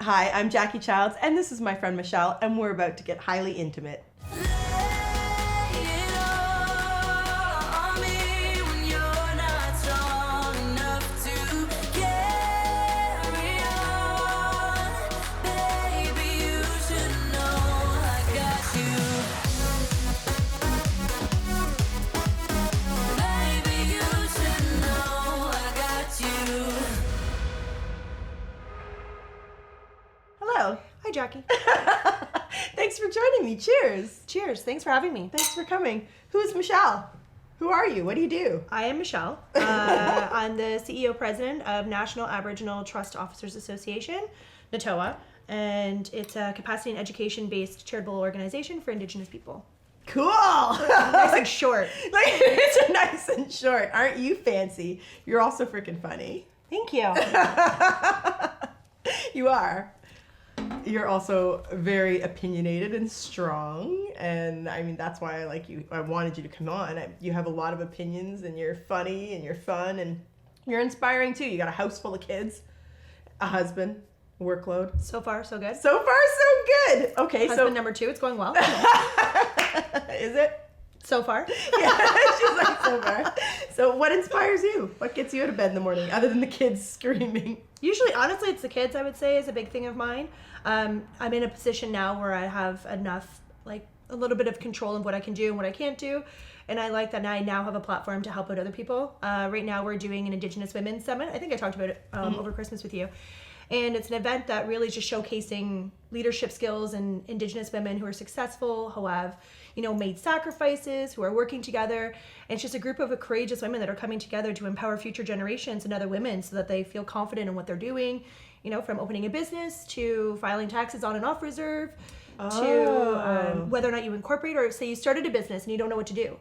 Hi, I'm Jacqui Childs, and this is my friend Michele, and we're about to get highly intimate. Hello. Hi, Jacqui. Thanks for joining me. Cheers. Cheers. Thanks for having me. Thanks for coming. Who's Michele? Who are you? What do you do? I am Michele. I'm the CEO president of National Aboriginal Trust Officers Association, NATOA, and it's a capacity and education-based charitable organization for Indigenous people. Cool. Nice and short. Like, it's nice and short. Aren't you fancy? You're also freaking funny. Thank you. You are. You're also very opinionated and strong, and I mean that's why I like you. I wanted you to come on. You have a lot of opinions, and you're funny, and you're fun, and you're inspiring too. You got a house full of kids, a husband, workload. So far, so good. So far, so good. Okay, Husband number 2, it's going well. Is it? So far. Yeah, she's like so far. So what inspires you? What gets you out of bed in the morning, other than the kids screaming? Usually, honestly, it's the kids, I would say, is a big thing of mine. I'm in a position now where I have enough, like, a little bit of control of what I can do and what I can't do. And I like that I now have a platform to help out other people. Right now, we're doing an Indigenous Women's Summit. I think I talked about it over Christmas with you. And it's an event that really is just showcasing leadership skills in Indigenous women who are successful, who have, made sacrifices, who are working together. And it's just a group of courageous women that are coming together to empower future generations and other women so that they feel confident in what they're doing, from opening a business to filing taxes on and off reserve to whether or not you incorporate, or say you started a business and you don't know what to do.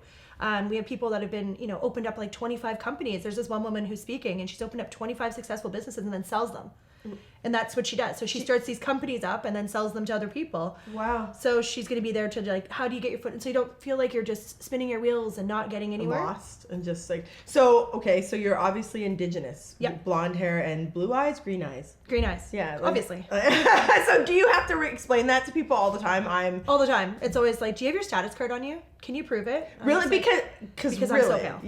We have people that have been, opened up like 25 companies. There's this one woman who's speaking and she's opened up 25 successful businesses and then sells them. And that's what she does. So she starts these companies up and then sells them to other people. Wow. So she's going to be there to like, how do you get your foot? And so you don't feel like you're just spinning your wheels and not getting anywhere. Lost and just like, so you're obviously Indigenous. Yep. Blonde hair and blue eyes, green eyes. Green eyes. Yeah. Obviously. So do you have to explain that to people all the time? All the time. It's always like, do you have your status card on you? Can you prove it? Really? Because really, I'm so pale.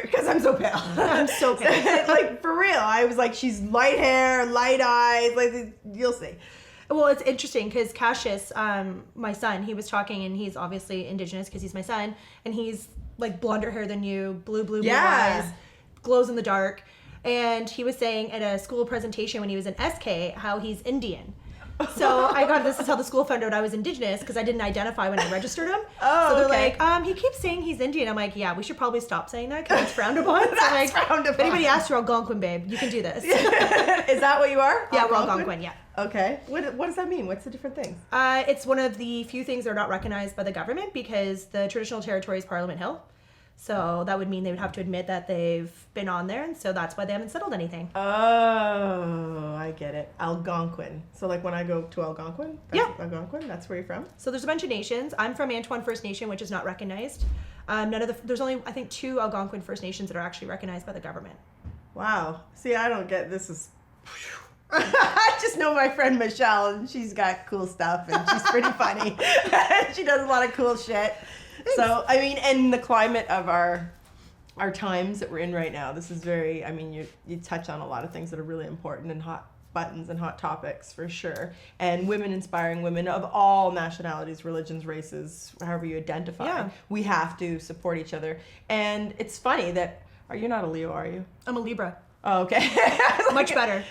Because I'm so pale. I'm so pale. Like, for real. I was like, she's light hair, light eyes. Like, you'll see. Well, it's interesting because Cassius, my son, he was talking, and he's obviously Indigenous because he's my son, and he's like blonder hair than you, blue eyes, glows in the dark. And he was saying at a school presentation when he was in SK how he's Indian. So this is how the school found out I was Indigenous, because I didn't identify when I registered him. Oh, so they're okay. like, he keeps saying he's Indian. I'm like, yeah, we should probably stop saying that because it's frowned upon. So That's frowned upon. If anybody asks, you're Algonquin, babe. You can do this. Is that what you are? Yeah, we're Algonquin, yeah. Okay. What does that mean? What's the different things? It's one of the few things that are not recognized by the government because the traditional territory is Parliament Hill. So that would mean they would have to admit that they've been on there, and so that's why they haven't settled anything. Oh, I get it. Algonquin. So like when I go to Algonquin? Algonquin, that's where you're from? So there's a bunch of nations. I'm from Antoine First Nation, which is not recognized. There's only, I think, 2 Algonquin First Nations that are actually recognized by the government. Wow. See, I don't get this is... I just know my friend Michele, and she's got cool stuff, and she's pretty funny. She does a lot of cool shit. Thanks. So, I mean, and the climate of our times that we're in right now, this is very, I mean, you touch on a lot of things that are really important and hot buttons and hot topics for sure. And women inspiring women of all nationalities, religions, races, however you identify. Yeah. We have to support each other. And it's funny that, you're not a Leo, are you? I'm a Libra. Oh, okay. Much better.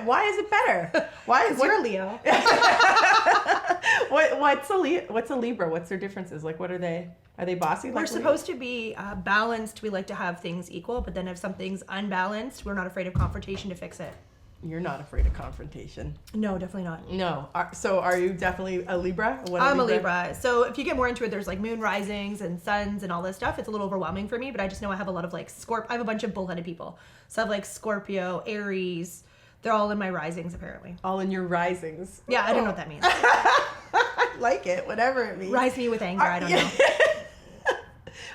Why is it better? Because you're a Leo. What's a Libra? What's their differences? Like, what are they? Are they bossy? We're supposed to be balanced. We like to have things equal, but then if something's unbalanced, we're not afraid of confrontation to fix it. You're not afraid of confrontation. No, definitely not. No. So are you definitely a Libra? I'm a Libra. So if you get more into it, there's like moon risings and suns and all this stuff. It's a little overwhelming for me, but I just know I have a lot of like I have a bunch of bullheaded people. So I have like Scorpio, Aries. They're all in my risings, apparently. All in your risings. Yeah, I don't know what that means. I like it, whatever it means. Rise me with anger, I don't know.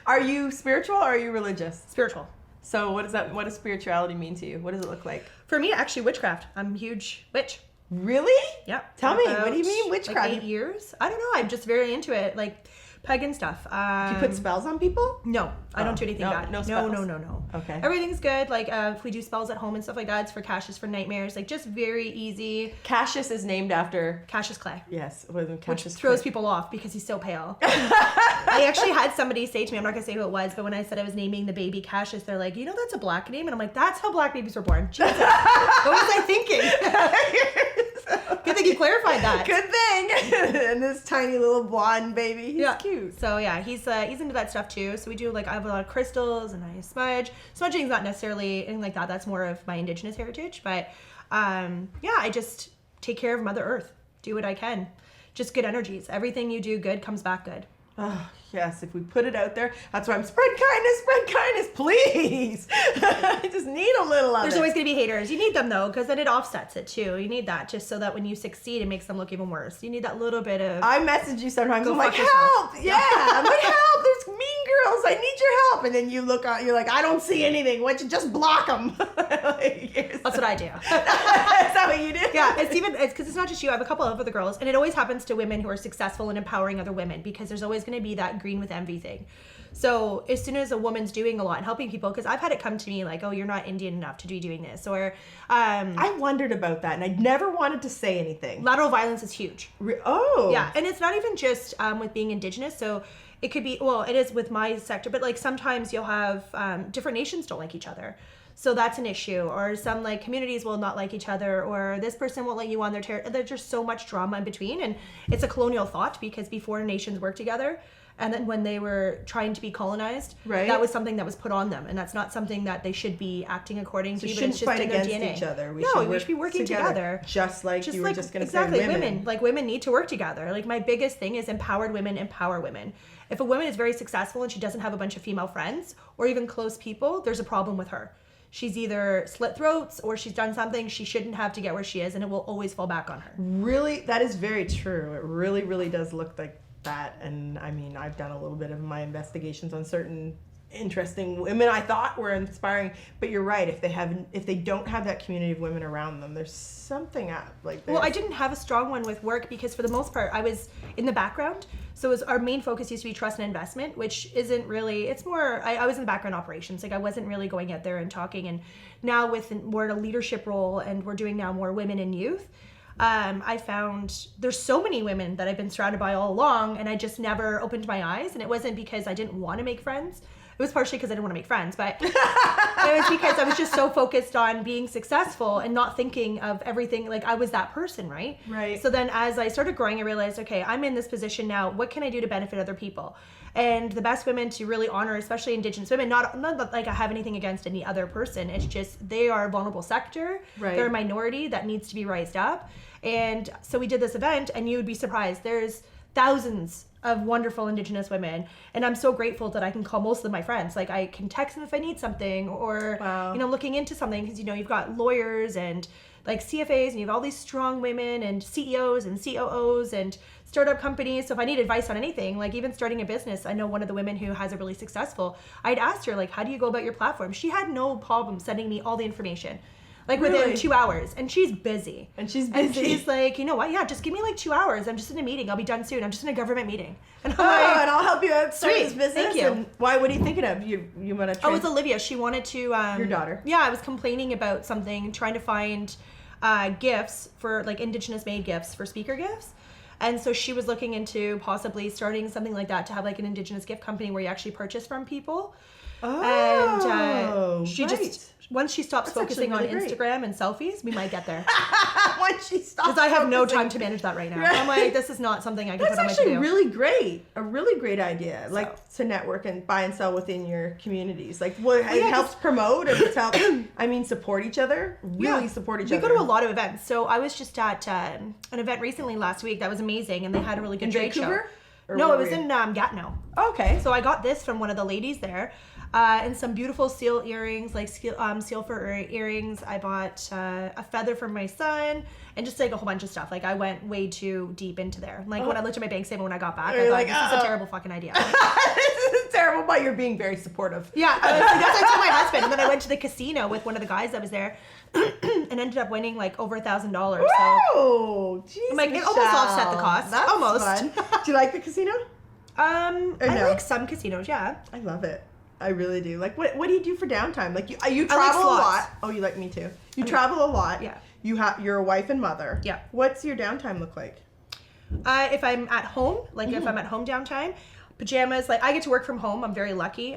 Are you spiritual or are you religious? Spiritual. So what does spirituality mean to you? What does it look like? For me, actually, witchcraft. I'm a huge witch. Really? Yep. Tell me, what do you mean witchcraft? Like 8 years? I don't know. I'm just very into it. Like pagan stuff. Do you put spells on people? No, I don't do anything bad. No spells? No. Okay. Everything's good. Like if we do spells at home and stuff like that, it's for Cassius for nightmares. Like just very easy. Cassius is named after... Cassius Clay. Yes. Which throws people off because he's so pale. I actually had somebody say to me, I'm not going to say who it was, but when I said I was naming the baby Cassius, they're like, that's a black name? And I'm like, that's how black babies were born. Jesus. What was I thinking? Good thing you clarified that. Good thing. And this tiny little blonde baby, he's cute. So yeah, he's into that stuff too. So we do I have a lot of crystals and I smudge. Smudging is not necessarily anything like that. That's more of my Indigenous heritage. But I just take care of Mother Earth. Do what I can. Just good energies. Everything you do good comes back good. Oh, yes, if we put it out there, that's why I'm spread kindness, please. I just need a little of There's it. always going to be haters. You need them, though, because then it offsets it, too. You need that, just so that when you succeed, it makes them look even worse. You need that little bit of... I message you sometimes, I'm like, help! Yeah, I'm like, help! There's mean girls, I need your help! And then you look out, you're like, I don't see anything. Why don't you just block them? That's what I do. Is that what you do? Yeah, it's because it's not just you. I have a couple of other girls, and it always happens to women who are successful in empowering other women, because there's always going to be that green with envy thing. So as soon as a woman's doing a lot and helping people, because I've had it come to me like, oh, you're not Indian enough to be doing this, or I wondered about that, and I never wanted to say anything. Lateral violence is huge. Yeah, and it's not even just with being Indigenous. So it could be, well, it is with my sector, but sometimes you'll have different nations don't like each other. So that's an issue. Or some communities will not like each other, or this person won't let you on their territory. There's just so much drama in between. And it's a colonial thought, because before nations worked together, and then when they were trying to be colonized, that was something that was put on them. And that's not something that they should be acting according to. We shouldn't fight against each other. We should be working together. Just like you were just going to say women. Women need to work together. My biggest thing is empowered women empower women. If a woman is very successful and she doesn't have a bunch of female friends or even close people, there's a problem with her. She's either slit throats or she's done something she shouldn't have to get where she is, and it will always fall back on her. Really, that is very true. It really, really does look like that. And I mean, I've done a little bit of my investigations on certain interesting women I thought were inspiring, but you're right. If they don't have that community of women around them, there's something up. Well, I didn't have a strong one with work, because for the most part I was in the background. So our main focus used to be trust and investment, which isn't really, it's more, I was in the background operations. I wasn't really going out there and talking. And now we're in a leadership role, and we're doing now more women and youth. I found there's so many women that I've been surrounded by all along, and I just never opened my eyes. And it wasn't because I didn't want to make friends. It was partially because I didn't want to make friends, but it was because I was just so focused on being successful and not thinking of everything. I was that person, right? Right. So then as I started growing, I realized, okay, I'm in this position now. What can I do to benefit other people? And the best women to really honor, especially Indigenous women, not like I have anything against any other person. It's just they are a vulnerable sector. Right. They're a minority that needs to be raised up. And so we did this event, and you would be surprised. There's thousands of wonderful Indigenous women, and I'm so grateful that I can call most of them my friends. I can text them if I need something, or looking into something, because you've got lawyers and CFAs, and you have all these strong women and CEOs and COOs and startup companies. So if I need advice on anything, even starting a business, I know one of the women who has a really successful, I'd asked her how do you go about your platform? She had no problem sending me all the information. Within 2 hours, and she's busy. And she's like, you know what? Yeah, just give me 2 hours. I'm just in a meeting. I'll be done soon. I'm just in a government meeting. And I'm and I'll help you out start this business. Thank you. And why? What are you thinking of? You want to? Oh, it's Olivia. She wanted to. Your daughter. Yeah, I was complaining about something, trying to find gifts for Indigenous made gifts for speaker gifts. And so she was looking into possibly starting something like that, to have an Indigenous gift company where you actually purchase from people. Oh, and she just, once she stops focusing on Instagram and selfies, we might get there. Once she stops, because I have no time to manage that right now. Right. I'm like, this is not something I can put on my to-do. That's actually really great. A really great idea. To network and buy and sell within your communities. It helps promote, and it's help. Support each other. Really support each other. We go to a lot of events. So I was just at an event recently last week that was amazing, and they had a really good trade show. Vancouver? No, it was in Gatineau. Okay. So I got this from one of the ladies there. And some beautiful seal earrings, like seal fur earrings. I bought a feather for my son, and just like a whole bunch of stuff. Like I went way too deep into there. Like when I looked at my bank statement when I got back, I thought, this is a terrible fucking idea. This is terrible, but you're being very supportive. Yeah, that's what I told my husband. And then I went to the casino with one of the guys that was there, and ended up winning like over $1,000. Oh, so I'm like, it almost offset the cost. That's almost. Fun. Do you like the casino? I like some casinos. Yeah, I love it. I really do. Like, what do you do for downtime? Like, you travel a lot. Oh, you like me too. You travel a lot. Yeah. You're a wife and mother. Yeah. What's your downtime look like? If I'm at home, if I'm at home downtime, pajamas. Like I get to work from home. I'm very lucky.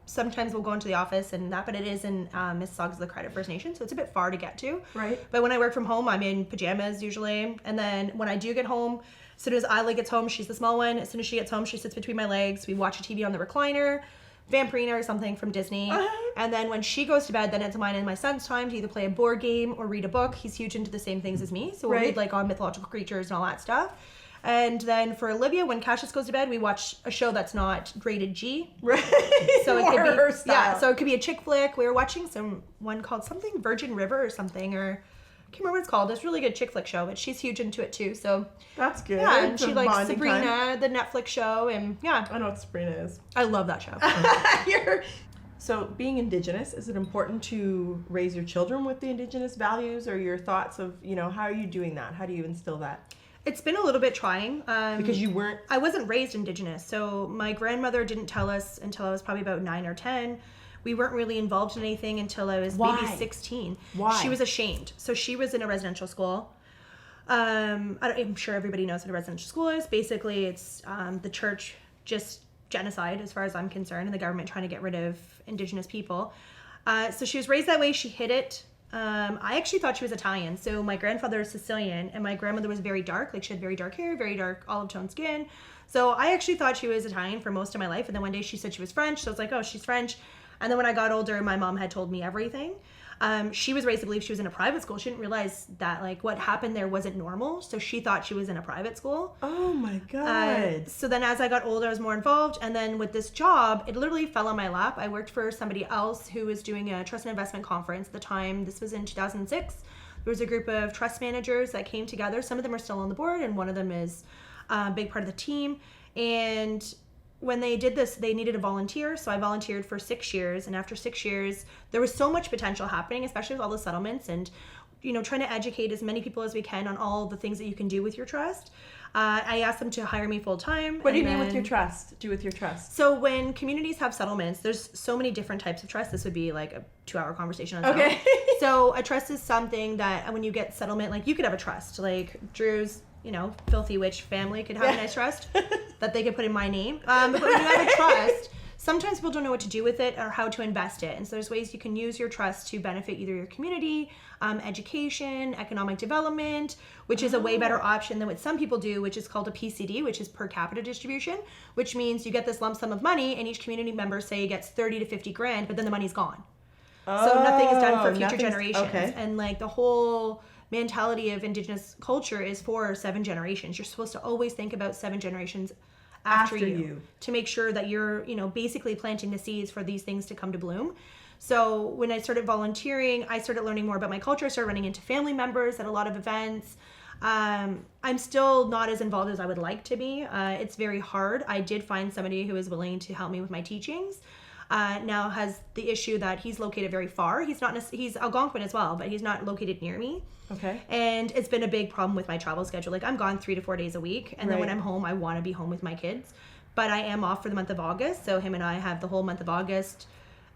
Sometimes we'll go into the office and that, but it is in Mississauga, the Credit First Nation, so it's a bit far to get to. Right. But when I work from home, I'm in pajamas usually, and then when I do get home, as soon as Isla gets home, she's the small one. As soon as she gets home, she sits between my legs. We watch a TV on the recliner. Vampirina or something from Disney. And then when she goes to bed, then it's mine and my son's time to either play a board game or read a book. He's huge into the same things as me. So we'll read like on mythological creatures and all that stuff. And then for Olivia, when Cassius goes to bed, we watch a show that's not rated G. Right. So it could be so it could be a chick flick. We were watching one called something Virgin River or something, or I can't remember what it's called. It's a really good chick flick show, but she's huge into it too. So that's good. Yeah, and she likes Sabrina, the Netflix show, and yeah. I know what Sabrina is. I love that show. So being Indigenous, is it important to raise your children with the Indigenous values, or your thoughts of, how are you doing that? How do you instill that? It's been a little bit trying. Because I wasn't raised Indigenous, so my grandmother didn't tell us until I was probably about 9 or 10. We weren't really involved in anything until I was maybe 16. Why? She was ashamed. So she was in a residential school. I'm sure everybody knows what a residential school is. Basically, it's the church just genocide, as far as I'm concerned, and the government trying to get rid of Indigenous people. So she was raised that way. She hid it. I actually thought she was Italian. So my grandfather is Sicilian, and my grandmother was very dark. Like she had very dark hair, very dark olive tone skin. So I actually thought she was Italian for most of my life. And then one day she said she was French. So I was like, oh, she's French. And then when I got older, my mom had told me everything. She was raised to believe she was in a private school. She didn't realize that what happened there wasn't normal. So she thought she was in a private school. Oh my God. So then as I got older, I was more involved. And then with this job, it literally fell on my lap. I worked for somebody else who was doing a trust and investment conference at the time. This was in 2006. There was a group of trust managers that came together. Some of them are still on the board, and one of them is a big part of the team. And when they did this, they needed a volunteer. So I volunteered for 6 years. And after 6 years, there was so much potential happening, especially with all the settlements and, trying to educate as many people as we can on all the things that you can do with your trust. I asked them to hire me full time. What do you mean with your trust? Do with your trust? So when communities have settlements, there's so many different types of trust. This would be like a 2-hour conversation on its own. So a trust is something that when you get settlement, you could have a trust. Like Drew's, filthy witch family could have a nice trust that they could put in my name. But when you have a trust, sometimes people don't know what to do with it or how to invest it. And so there's ways you can use your trust to benefit either your community, education, economic development, which is a way better option than what some people do, which is called a PCD, which is per capita distribution, which means you get this lump sum of money and each community member, say, gets 30 to 50 grand, but then the money's gone. So nothing is done for future generations. And the whole mentality of Indigenous culture is for 7 generations. You're supposed to always think about 7 generations after you to make sure that you're, basically planting the seeds for these things to come to bloom. So when I started volunteering, I started learning more about my culture. I started running into family members at a lot of events. I'm still not as involved as I would like to be. It's very hard. I did find somebody who is willing to help me with my teachings. Now has the issue that he's located very far. He's Algonquin as well, but he's not located near me. Okay. And it's been a big problem with my travel schedule. I'm gone 3 to 4 days a week. And then when I'm home, I want to be home with my kids. But I am off for the month of August. So him and I have the whole month of August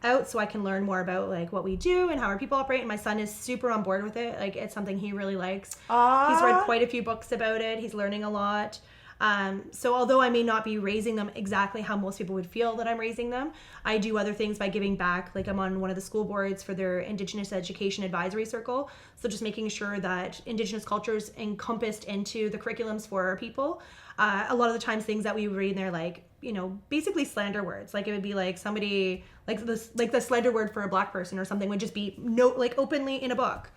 out so I can learn more about what we do and how our people operate. And my son is super on board with it. It's something he really likes. He's read quite a few books about it. He's learning a lot. So although I may not be raising them exactly how most people would feel that I'm raising them, I do other things by giving back. I'm on one of the school boards for their Indigenous Education Advisory Circle. So just making sure that Indigenous culture is encompassed into the curriculums for our people. A lot of the times things that we read in there, basically slander words. It would be somebody, the slander word for a Black person or something would just be openly in a book.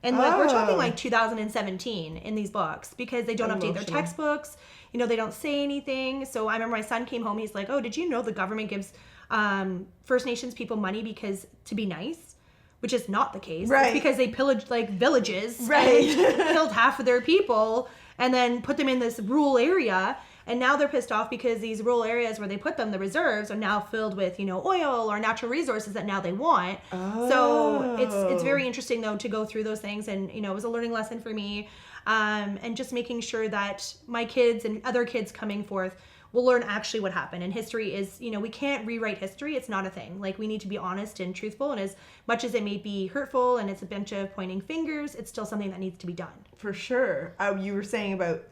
And we're talking 2017 in these books because they don't update their textbooks. They don't say anything. So I remember my son came home. He's like, oh, did you know the government gives First Nations people money because to be nice, which is not the case. Right. It's because they pillaged like villages Right. and killed half of their people and then put them in this rural area. And now they're pissed off because these rural areas where they put them, the reserves, are now filled with, oil or natural resources that now they want. Oh. So it's very interesting, though, to go through those things. And, it was a learning lesson for me. And just making sure that my kids and other kids coming forth will learn actually what happened. And history is, we can't rewrite history. It's not a thing. Like, we need to be honest and truthful. And as much as it may be hurtful and it's a bunch of pointing fingers, it's still something that needs to be done. For sure. You were saying about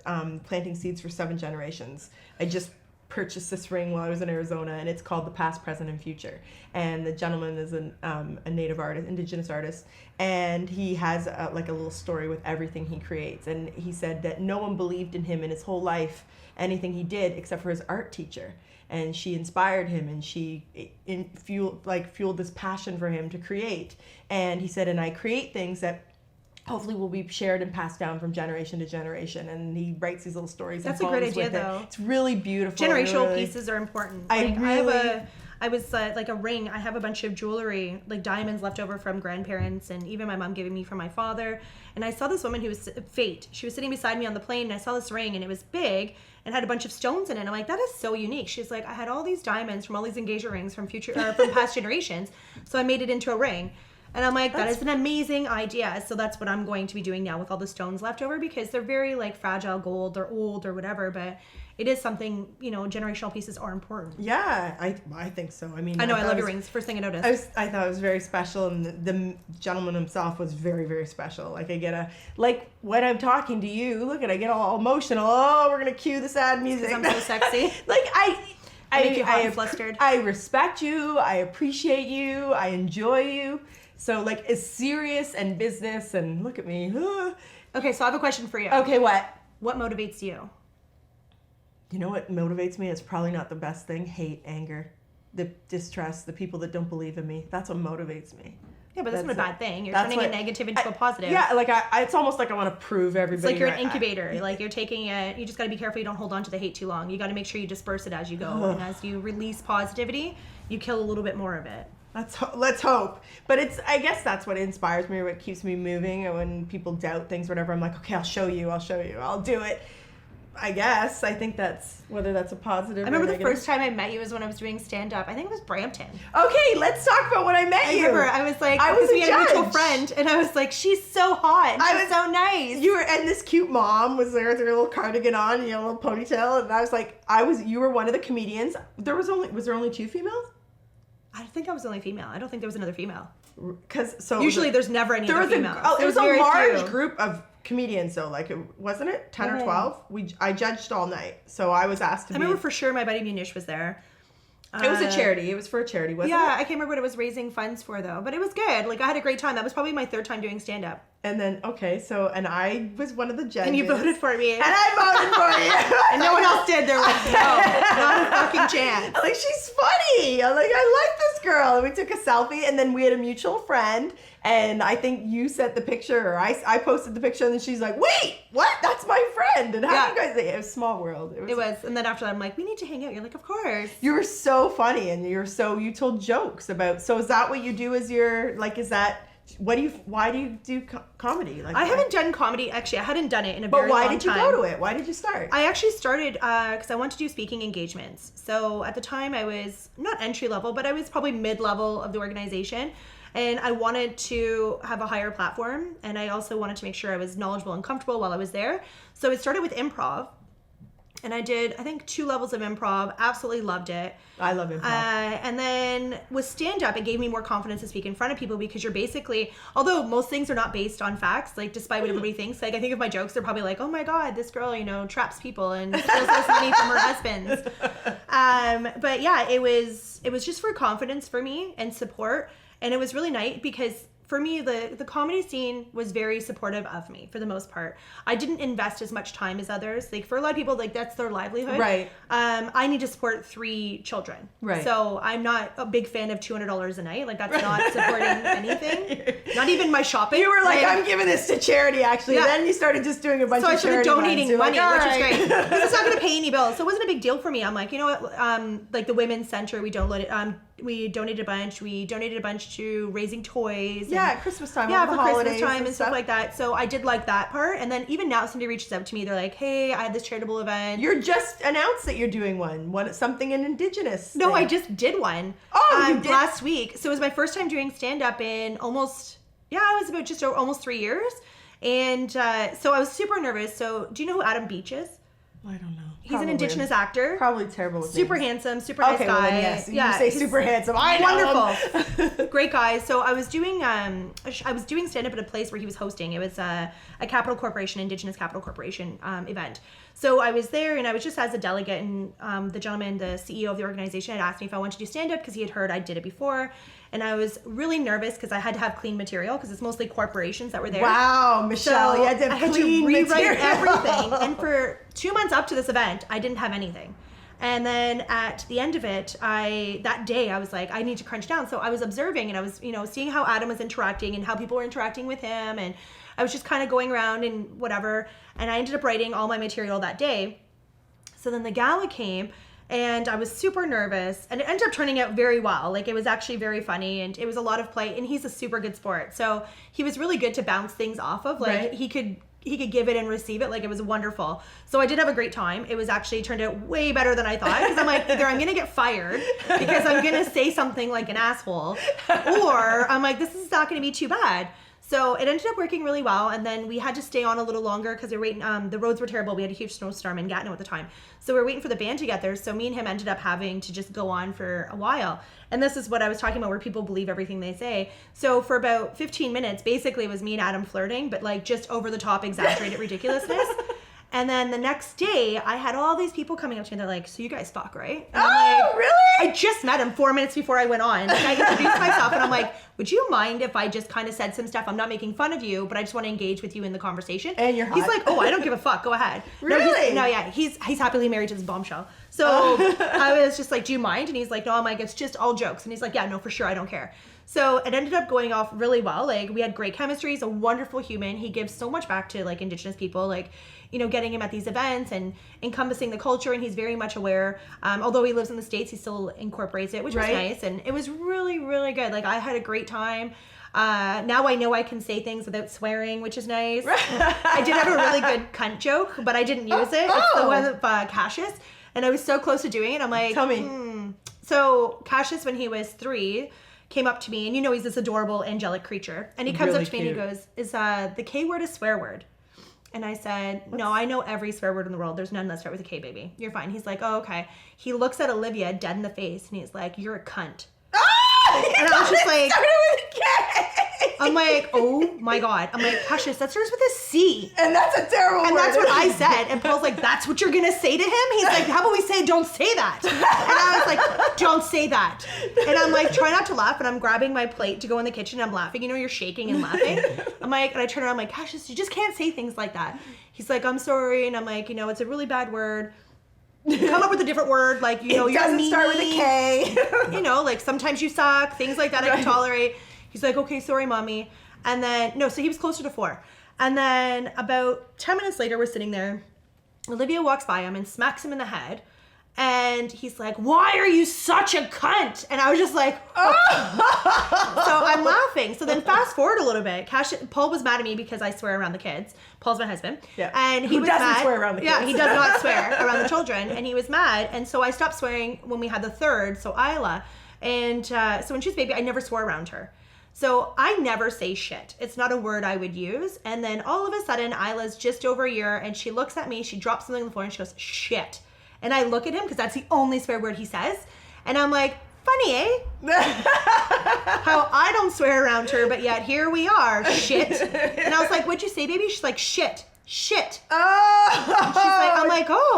planting seeds for 7 generations. I just purchased this ring while I was in Arizona, and it's called The Past, Present, and Future. And the gentleman is a native artist, Indigenous artist, and he has a little story with everything he creates. And he said that no one believed in him in his whole life, anything he did, except for his art teacher. And she inspired him, and she fueled this passion for him to create. And he said, and I create things that hopefully will be shared and passed down from generation to generation. And he writes these little stories. That's and a great poems idea, with though. It's really beautiful. Generational pieces are important. I was like a ring. I have a bunch of jewelry, like diamonds left over from grandparents, and even my mom giving me from my father. And I saw this woman who was Fate. She was sitting beside me on the plane, and I saw this ring, and it was big and had a bunch of stones in it. I'm like, that is so unique. She's like, I had all these diamonds from all these engagement rings from from past generations, so I made it into a ring. And I'm like, that is an amazing idea. So that's what I'm going to be doing now with all the stones left over, because they're very like fragile gold, they're old or whatever, but it is something, generational pieces are important. Yeah, I think so. I mean, I know, I love your rings. First thing I noticed. I thought it was very special, and the gentleman himself was very, very special. Like, when I'm talking to you, I get all emotional. Oh, we're going to cue the sad music. Because I'm so sexy. I make you hot and flustered. I respect you. I appreciate you. I enjoy you. So, it's serious and business, and look at me. Okay, so I have a question for you. Okay, what? What motivates you? You know what motivates me? It's probably not the best thing. Hate, anger, the distrust, the people that don't believe in me. That's what motivates me. Yeah, but that's not a bad thing. You're turning a negative into a positive. Yeah, it's almost like I want to prove everybody. It's like you're an incubator. You're taking it. You just got to be careful you don't hold on to the hate too long. You got to make sure you disperse it as you go. And as you release positivity, you kill a little bit more of it. Let's hope. But I guess that's what inspires me, or what keeps me moving. And when people doubt things, whatever, I'm like, okay, I'll show you. I'll do it. I guess. I think whether that's a positive I remember or the first time I met you was when I was doing stand-up. I think it was Brampton. Okay, let's talk about when I met you. I remember, I was like, we had a mutual friend, and I was like, she's so hot, and she's so nice. And this cute mom was there with her little cardigan on, and a little ponytail, and I was like, you were one of the comedians. Was there only 2 females? I think I was the only female. I don't think there was another female. Usually there's never any other females. It was a large group of comedians, though. Wasn't it 10 or 12? I judged all night, so I was asked to be. I remember for sure my buddy Munish was there. It was a charity. It was for a charity, wasn't it? Yeah, I can't remember what it was raising funds for, though. But it was good. I had a great time. That was probably my 3rd time doing stand-up. And then, and I was one of the judges. And you voted for me. And I voted for you. And no one else did. They're like, no, not a fucking chance. I'm like, she's funny. I'm like, I like this girl. And we took a selfie, and then we had a mutual friend. And I think you sent the picture, or I posted the picture, and then she's like, wait, what? That's my friend. And how do you guys, it was a small world. It was. And then after that, I'm like, we need to hang out. You're like, of course. You were so funny, and you told jokes about, so is that what you do as your, why do you do comedy? I haven't done comedy. Actually, I hadn't done it in a very long time. But why did you go to it? Why did you start? I actually started because I wanted to do speaking engagements. So at the time, I was not entry level, but I was probably mid-level of the organization. And I wanted to have a higher platform. And I also wanted to make sure I was knowledgeable and comfortable while I was there. So it started with improv. And I did, I think, 2 levels of improv. Absolutely loved it. I love improv. And then with stand-up, it gave me more confidence to speak in front of people, because you're basically, although most things are not based on facts, despite what everybody thinks, I think of my jokes, they're probably like, oh my God, this girl, traps people and steals less money from her husbands. But yeah, it was just for confidence for me and support. And it was really nice because for me, the comedy scene was very supportive of me for the most part. I didn't invest as much time as others. Like for a lot of people, like that's their livelihood. Right. I need to support 3 children. Right. So I'm not a big fan of $200 a night. Like that's not supporting anything. Not even my shopping. You were like, I'm giving this to charity, actually. Yeah. Then you started just doing a bunch of charity. So I started donating money, like, which is great. Because it's not going to pay any bills. So it wasn't a big deal for me. I'm like, you know what? Like the women's center, we donated a bunch. We donated a bunch to raising toys. Yeah, at Christmas time. Yeah, for Christmas time and stuff like that. So I did like that part. And then even now, somebody reaches out to me. They're like, hey, I had this charitable event. You just announced that you're doing something in Indigenous. No, I just did one. Oh, you did? Last week. So it was my first time doing stand-up in almost 3 years. And so I was super nervous. So do you know who Adam Beach is? I don't know. He's an Indigenous actor. Probably terrible with super names. handsome, super nice guy. Well, yes. You say super handsome. I know wonderful. Great guy. So I was doing stand up at a place where he was hosting. It was a Capital Corporation, Indigenous Capital Corporation event. So I was there and I was just as a delegate, and the gentleman, the CEO of the organization, had asked me if I wanted to do stand up because he had heard I did it before. And I was really nervous because I had to have clean material because it's mostly corporations that were there. Wow, Michelle, so you had to have clean rewrite material. everything. And for 2 months up to this event, I didn't have anything. And then at the end of it, that day I was like, I need to crunch down. So I was observing and I was, seeing how Adam was interacting and how people were interacting with him. And I was just kind of going around and whatever. And I ended up writing all my material that day. So then the gala came. And I was super nervous, and it ended up turning out very well. Like, it was actually very funny, and it was a lot of play, and he's a super good sport. So he was really good to bounce things off of. Like, right. he could give it and receive it. Like, it was wonderful. So I did have a great time. It was actually turned out way better than I thought, because I'm like, either I'm going to get fired because I'm going to say something like an asshole, or I'm like, this is not going to be too bad. So it ended up working really well, and then we had to stay on a little longer because we were waiting. The roads were terrible. We had a huge snowstorm in Gatineau at the time, so we were waiting for the band to get there. So me and him ended up having to just go on for a while. And this is what I was talking about, where people believe everything they say. So for about 15 minutes, basically, it was me and Adam flirting, but like just over the top, exaggerated ridiculousness. And then the next day, I had all these people coming up to me. They're like, so you guys fuck, right? And I'm like, really? I just met him 4 minutes before I went on. Like, I introduced myself, and I'm like, would you mind if I just kind of said some stuff? I'm not making fun of you, but I just want to engage with you in the conversation. And you're hot. He's like, oh, I don't give a fuck. Go ahead. Really? He's happily married to this bombshell. So I was just like, do you mind? And he's like, no. I'm like, it's just all jokes. And he's like, yeah, no, for sure. I don't care. So it ended up going off really well. Like, we had great chemistry. He's a wonderful human. He gives so much back to like Indigenous people, like, getting him at these events and encompassing the culture. And he's very much aware. Although he lives in the States, he still incorporates it, which was nice. And it was really, really good. Like, I had a great time. Now I know I can say things without swearing, which is nice. I did have a really good cunt joke, but I didn't use it. It's the one of Cassius. And I was so close to doing it. I'm like, tell me. So Cassius, when he was 3, came up to me, and he's this adorable angelic creature. And he comes really up to me and he goes, is the K word a swear word? And I said, no, I know every swear word in the world. There's none that start with a K, baby. You're fine. He's like, oh, okay. He looks at Olivia dead in the face, and he's like, you're a cunt. And I was just like, I'm like, oh my God. I'm like, Cassius, that starts with a C. And that's a terrible word. And that's what I said. And Paul's like, that's what you're going to say to him? He's like, how about we say, don't say that? And I was like, don't say that. And I'm like, try not to laugh. And I'm grabbing my plate to go in the kitchen. And I'm laughing. You're shaking and laughing. I'm like, and I turn around, I'm like, Cassius, you just can't say things like that. He's like, I'm sorry. And I'm like, it's a really bad word. Come up with a different word, like, it doesn't start with a K. Like, sometimes you suck, things like that I can tolerate. He's like, okay, sorry, mommy. And then, so he was closer to 4. And then about 10 minutes later, we're sitting there. Olivia walks by him and smacks him in the head. And he's like, why are you such a cunt? And I was just like, oh. So I'm laughing. So then fast forward a little bit. Paul was mad at me because I swear around the kids. Paul's my husband. Yeah. And he was doesn't mad. Swear around the kids? Yeah, he does not swear around the children. And he was mad. And so I stopped swearing when we had the 3rd, so Isla. And so when she was a baby, I never swore around her. So I never say shit. It's not a word I would use. And then all of a sudden, Isla's just over a year, and she looks at me, she drops something on the floor, and she goes, shit. And I look at him, because that's the only swear word he says. And I'm like, funny, eh? How I don't swear around her, but yet here we are, shit. And I was like, what'd you say, baby? She's like, shit. Oh.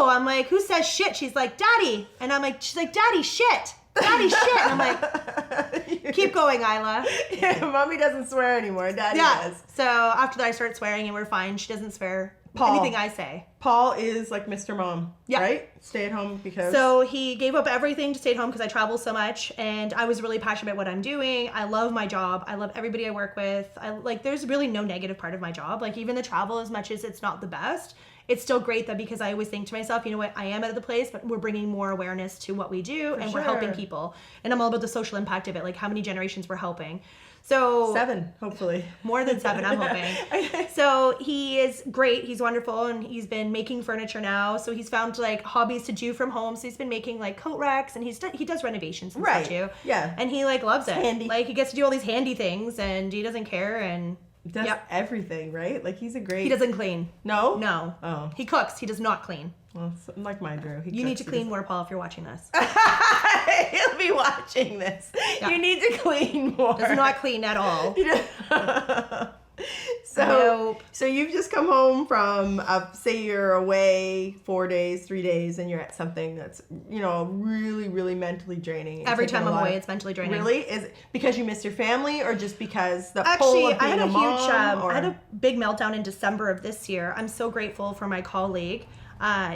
I'm like, who says shit? She's like, daddy. And she's like, daddy, shit. Daddy shit. And I'm like, keep going, Isla. Yeah, mommy doesn't swear anymore. Daddy does. So after that, I start swearing and we're fine. She doesn't swear anything I say. Paul is like Mr. Mom, right? Stay at home because... So he gave up everything to stay at home because I travel so much, and I was really passionate about what I'm doing. I love my job. I love everybody I work with. There's really no negative part of my job. Like, even the travel, as much as it's not the best, it's still great that because I always think to myself, you know what, I am out of the place, but we're bringing more awareness to what we do, and we're helping people. And I'm all about the social impact of it, like how many generations we're helping. So 7, hopefully. More than 7, I'm hoping. So he is great. He's wonderful, and he's been making furniture now. So he's found like hobbies to do from home. So he's been making like coat racks, and he does renovations and stuff too. Yeah. And he like loves it. Handy. Like he gets to do all these handy things, and he doesn't care. And he does everything, right? Like he's a great... He doesn't clean. No? No. Oh. He cooks. He does not clean. Well, like my Drew. You need to clean more, Paul, if you're watching this. He'll be watching this. Yeah. You need to clean more. Does not clean at all. So you've just come home from, say you're away 4 days, 3 days, and you're at something that's, really, really mentally draining. Every time I'm away, it's mentally draining. Really? Is it because you miss your family, or just because the Actually, pull of being I had a big meltdown in December of this year. I'm so grateful for my colleague.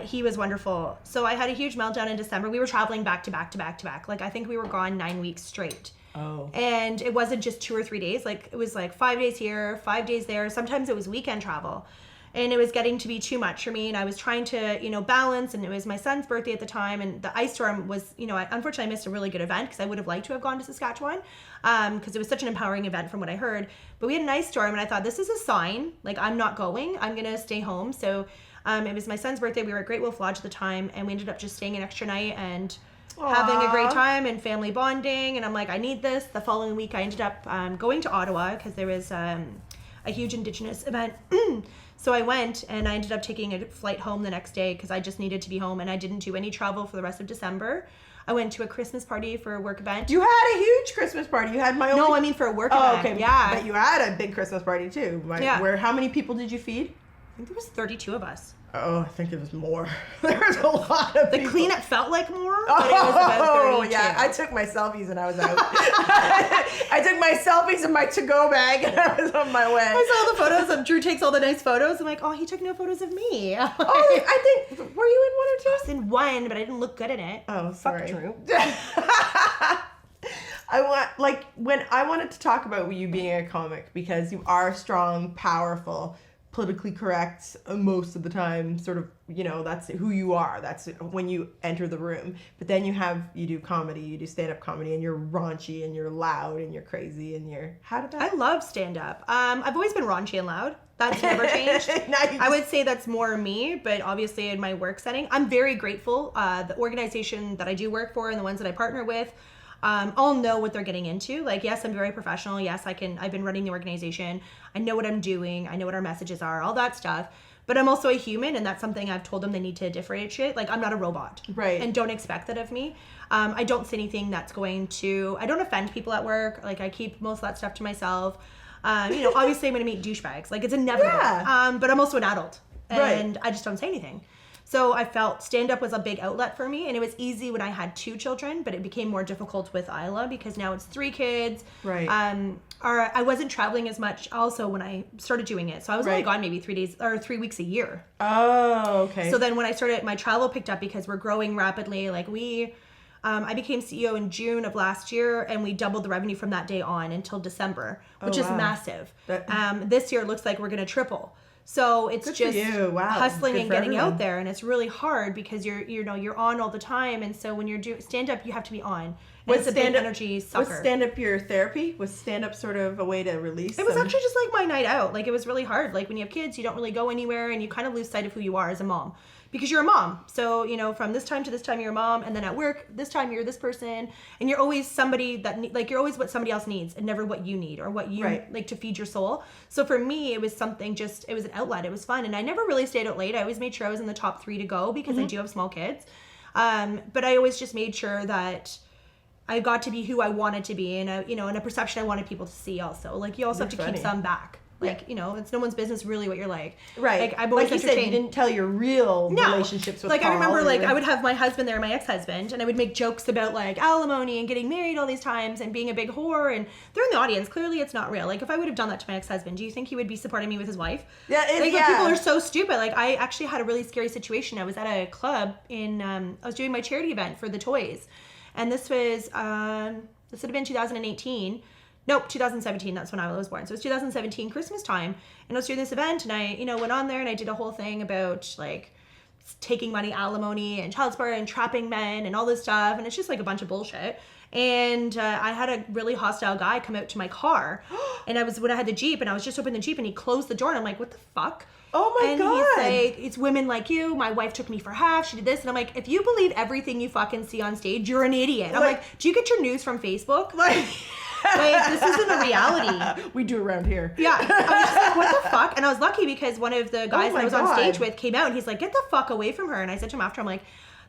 He was wonderful. So I had a huge meltdown in December. We were traveling back to back to back to back. Like, I think we were gone 9 weeks straight. Oh. And it wasn't just 2 or 3 days. Like, it was like 5 days here, 5 days there. Sometimes it was weekend travel. And it was getting to be too much for me. And I was trying to, balance. And it was my son's birthday at the time. And the ice storm was, unfortunately I missed a really good event because I would have liked to have gone to Saskatchewan. Because it was such an empowering event from what I heard. But we had an ice storm, and I thought, this is a sign. Like, I'm not going. I'm going to stay home. So it was my son's birthday. We were at Great Wolf Lodge at the time. And we ended up just staying an extra night and having a great time and family bonding. And I'm like, I need this. The following week, I ended up going to Ottawa because there was a huge Indigenous event. So I went, and I ended up taking a flight home the next day because I just needed to be home, and I didn't do any travel for the rest of December. I went to a Christmas party for a work event. You had a huge Christmas party. You had my own... No, I mean for a work event. Oh, okay. Yeah. But you had a big Christmas party too. How many people did you feed? I think there was 32 of us. Oh, I think it was more. There was a lot of people. The cleanup felt like more, but it was about 32. Yeah. I took my selfies and I was out. I took my selfies in my to-go bag and I was on my way. I saw the photos of Drew takes all the nice photos. I'm like, oh, he took no photos of me. I think, were you in one or two? I was in one, but I didn't look good in it. Oh, sorry. Fuck Drew. When I wanted to talk about you being a comic, because you are strong, powerful, politically correct most of the time, sort of, that's who you are. That's when you enter the room. But then you do comedy, you do stand-up comedy, and you're raunchy and you're loud and you're crazy and I love stand-up. I've always been raunchy and loud. That's never changed. I would say that's more me, but obviously in my work setting, I'm very grateful. The organization that I do work for and the ones that I partner with, all know what they're getting into. Like, yes, I'm very professional. Yes, I've been running the organization. I know what I'm doing. I know what our messages are, all that stuff. But I'm also a human, and that's something I've told them they need to differentiate. Like, I'm not a robot. Right. And don't expect that of me. I don't say anything that's going to... I don't offend people at work. Like, I keep most of that stuff to myself. Obviously I'm going to meet douchebags. Like, it's inevitable. Yeah. But I'm also an adult. And I just don't say anything. So I felt stand-up was a big outlet for me, and it was easy when I had 2 children, but it became more difficult with Isla because now it's 3 kids. Right. I wasn't traveling as much also when I started doing it. So I was only gone maybe 3 days or 3 weeks a year. Oh, okay. So then when I started, my travel picked up because we're growing rapidly. Like I became CEO in June of last year, and we doubled the revenue from that day on until December, which is massive. This year it looks like we're going to triple. So it's just hustling and getting out there, and it's really hard because you're on all the time, and so when you're doing stand up, you have to be on. It's a big energy sucker. Was stand up your therapy? Was stand up sort of a way to release? It was actually just like my night out. Like, it was really hard. Like, when you have kids, you don't really go anywhere, and you kind of lose sight of who you are as a mom. Because you're a mom. So, from this time to this time, you're a mom. And then at work, this time, you're this person. And you're always somebody that, you're always what somebody else needs and never what you need or what you, like, to feed your soul. So for me, it was something it was an outlet. It was fun. And I never really stayed out late. I always made sure I was in the top 3 to go because I do have small kids. But I always just made sure that I got to be who I wanted to be and, in a perception I wanted people to see also. Like, you also have to keep some back. Like, you know, it's no one's business really what you're like. Right. Like, I'm always like you said, you didn't tell your real relationships with like, Paul. I remember, like, I would have my husband there, my ex-husband, and I would make jokes about, like, alimony and getting married all these times and being a big whore, and they're in the audience. Clearly, it's not real. Like, if I would have done that to my ex-husband, do you think he would be supporting me with his wife? Yeah, like, people are so stupid. Like, I actually had a really scary situation. I was at a club in, I was doing my charity event for the toys, and this was, this would have been 2018. Nope, 2017. That's when I was born. So it was 2017 Christmas time, and I was doing this event, and I, you know, went on there and I did a whole thing about like taking money, alimony, and child support, and trapping men, and all this stuff, and it's just like a bunch of bullshit. And I had a really hostile guy come out to my car, and when I had the Jeep, and I was just opening the Jeep, and he closed the door, and I'm like, what the fuck? Oh my God. He's like, it's women like you. My wife took me for half. She did this. And I'm like, if you believe everything you fucking see on stage, you're an idiot. I'm like, do you get your news from Facebook? Like this isn't a reality. We do around here. Yeah. I was just like, what the fuck? And I was lucky because one of the guys that I was on stage with came out, and he's like, get the fuck away from her. And I said to him after, I'm like,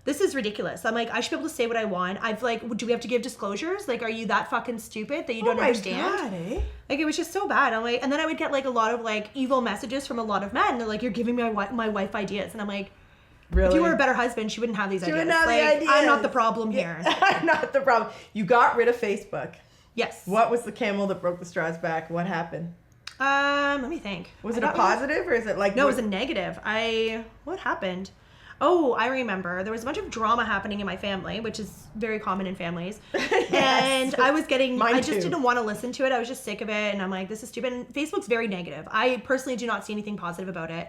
this is ridiculous. I'm like, I should be able to say what I want. I've like, do we have to give disclosures? Like, are you that fucking stupid that you don't understand? God, eh? Like, it was just so bad. I'm like, and then I would get like a lot of like evil messages from a lot of men. They're like, you're giving my wife ideas. And I'm like, really? If you were a better husband, she wouldn't have these ideas. Wouldn't have like, the ideas. I'm not the problem here. I'm not the problem. You got rid of Facebook. Yes. What was the camel that broke the straw's back? What happened? Let me think. Was it a positive or is it like... No, it was a negative. What happened? Oh, I remember. There was a bunch of drama happening in my family, which is very common in families. Yes. And I was getting... I just didn't want to listen to it. I was just sick of it. And I'm like, this is stupid. And Facebook's very negative. I personally do not see anything positive about it.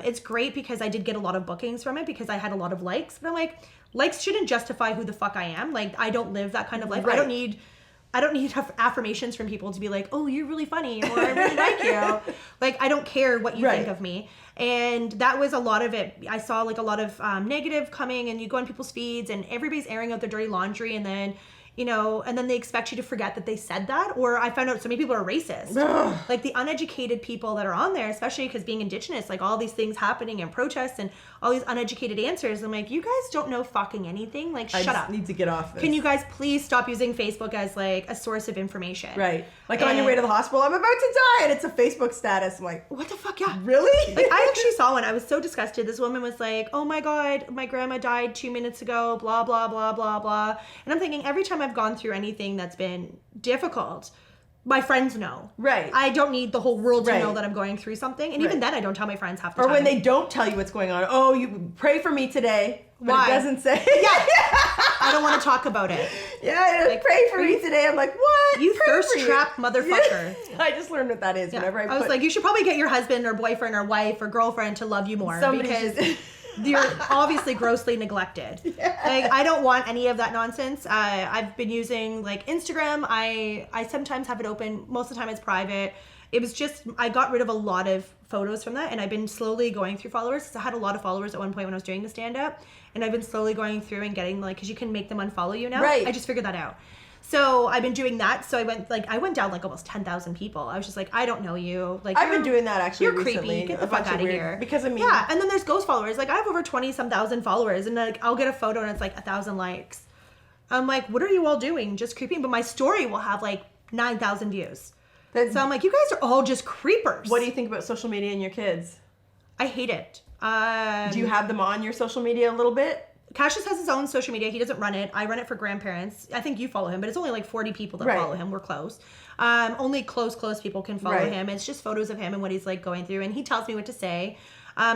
It's great because I did get a lot of bookings from it because I had a lot of likes. But I'm like, likes shouldn't justify who the fuck I am. Like, I don't live that kind of life. Right. I don't need affirmations from people to be like, oh, you're really funny, or I really like you. Like, I don't care what you think of me. And that was a lot of it. I saw like a lot of negative coming, and you go on people's feeds and everybody's airing out their dirty laundry, and then, you know, and then they expect you to forget that they said that. Or I found out so many people are racist. Like the uneducated people that are on there, especially because being Indigenous, like all these things happening and protests and all these uneducated answers. I'm like, you guys don't know fucking anything. Like, shut up. I need to get off this. Can you guys please stop using Facebook as like a source of information? Right. Like on your way to the hospital, I'm about to die, and it's a Facebook status. I'm like, what the fuck? Yeah. Really? Like, I actually saw one. I was so disgusted. This woman was like, oh my God, my grandma died 2 minutes ago, blah, blah, blah, blah, blah. And I'm thinking, every time I've gone through anything that's been difficult, my friends know. Right. I don't need the whole world to know that I'm going through something. And even then, I don't tell my friends half the time. Or when they don't tell you what's going on. Oh, you pray for me today. But Why? It doesn't say. Yeah. I don't want to talk about it. Yeah, like, pray for me today. I'm like, what? You thirst-trapped motherfucker. I just learned what that is. Whenever I was like, you should probably get your husband or boyfriend or wife or girlfriend to love you more. Because you're obviously grossly neglected. Yeah. Like, I don't want any of that nonsense. I've been using like Instagram. I sometimes have it open. Most of the time it's private. It was just, I got rid of a lot of photos from that, and I've been slowly going through followers because I had a lot of followers at one point when I was doing the stand-up, and I've been slowly going through and getting like, because you can make them unfollow you now. Right. I just figured that out. So I've been doing that. So I went down like almost 10,000 people. I was just like, I don't know you. Like, I've been doing that actually recently. Creepy. Get the fuck out of here. Because I mean, yeah. And then there's ghost followers. Like, I have over 20-some thousand followers, and like I'll get a photo and it's like 1,000 likes. I'm like, what are you all doing? Just creeping. But my story will have like 9,000 views. So I'm like, you guys are all just creepers. What do you think about social media and your kids? I hate it. Do you have them on your social media a little bit? Cassius has his own social media. He doesn't run it. I run it for grandparents. I think you follow him, but it's only like 40 people that follow him. We're close. Only close people can follow him. It's just photos of him and what he's like going through, and he tells me what to say.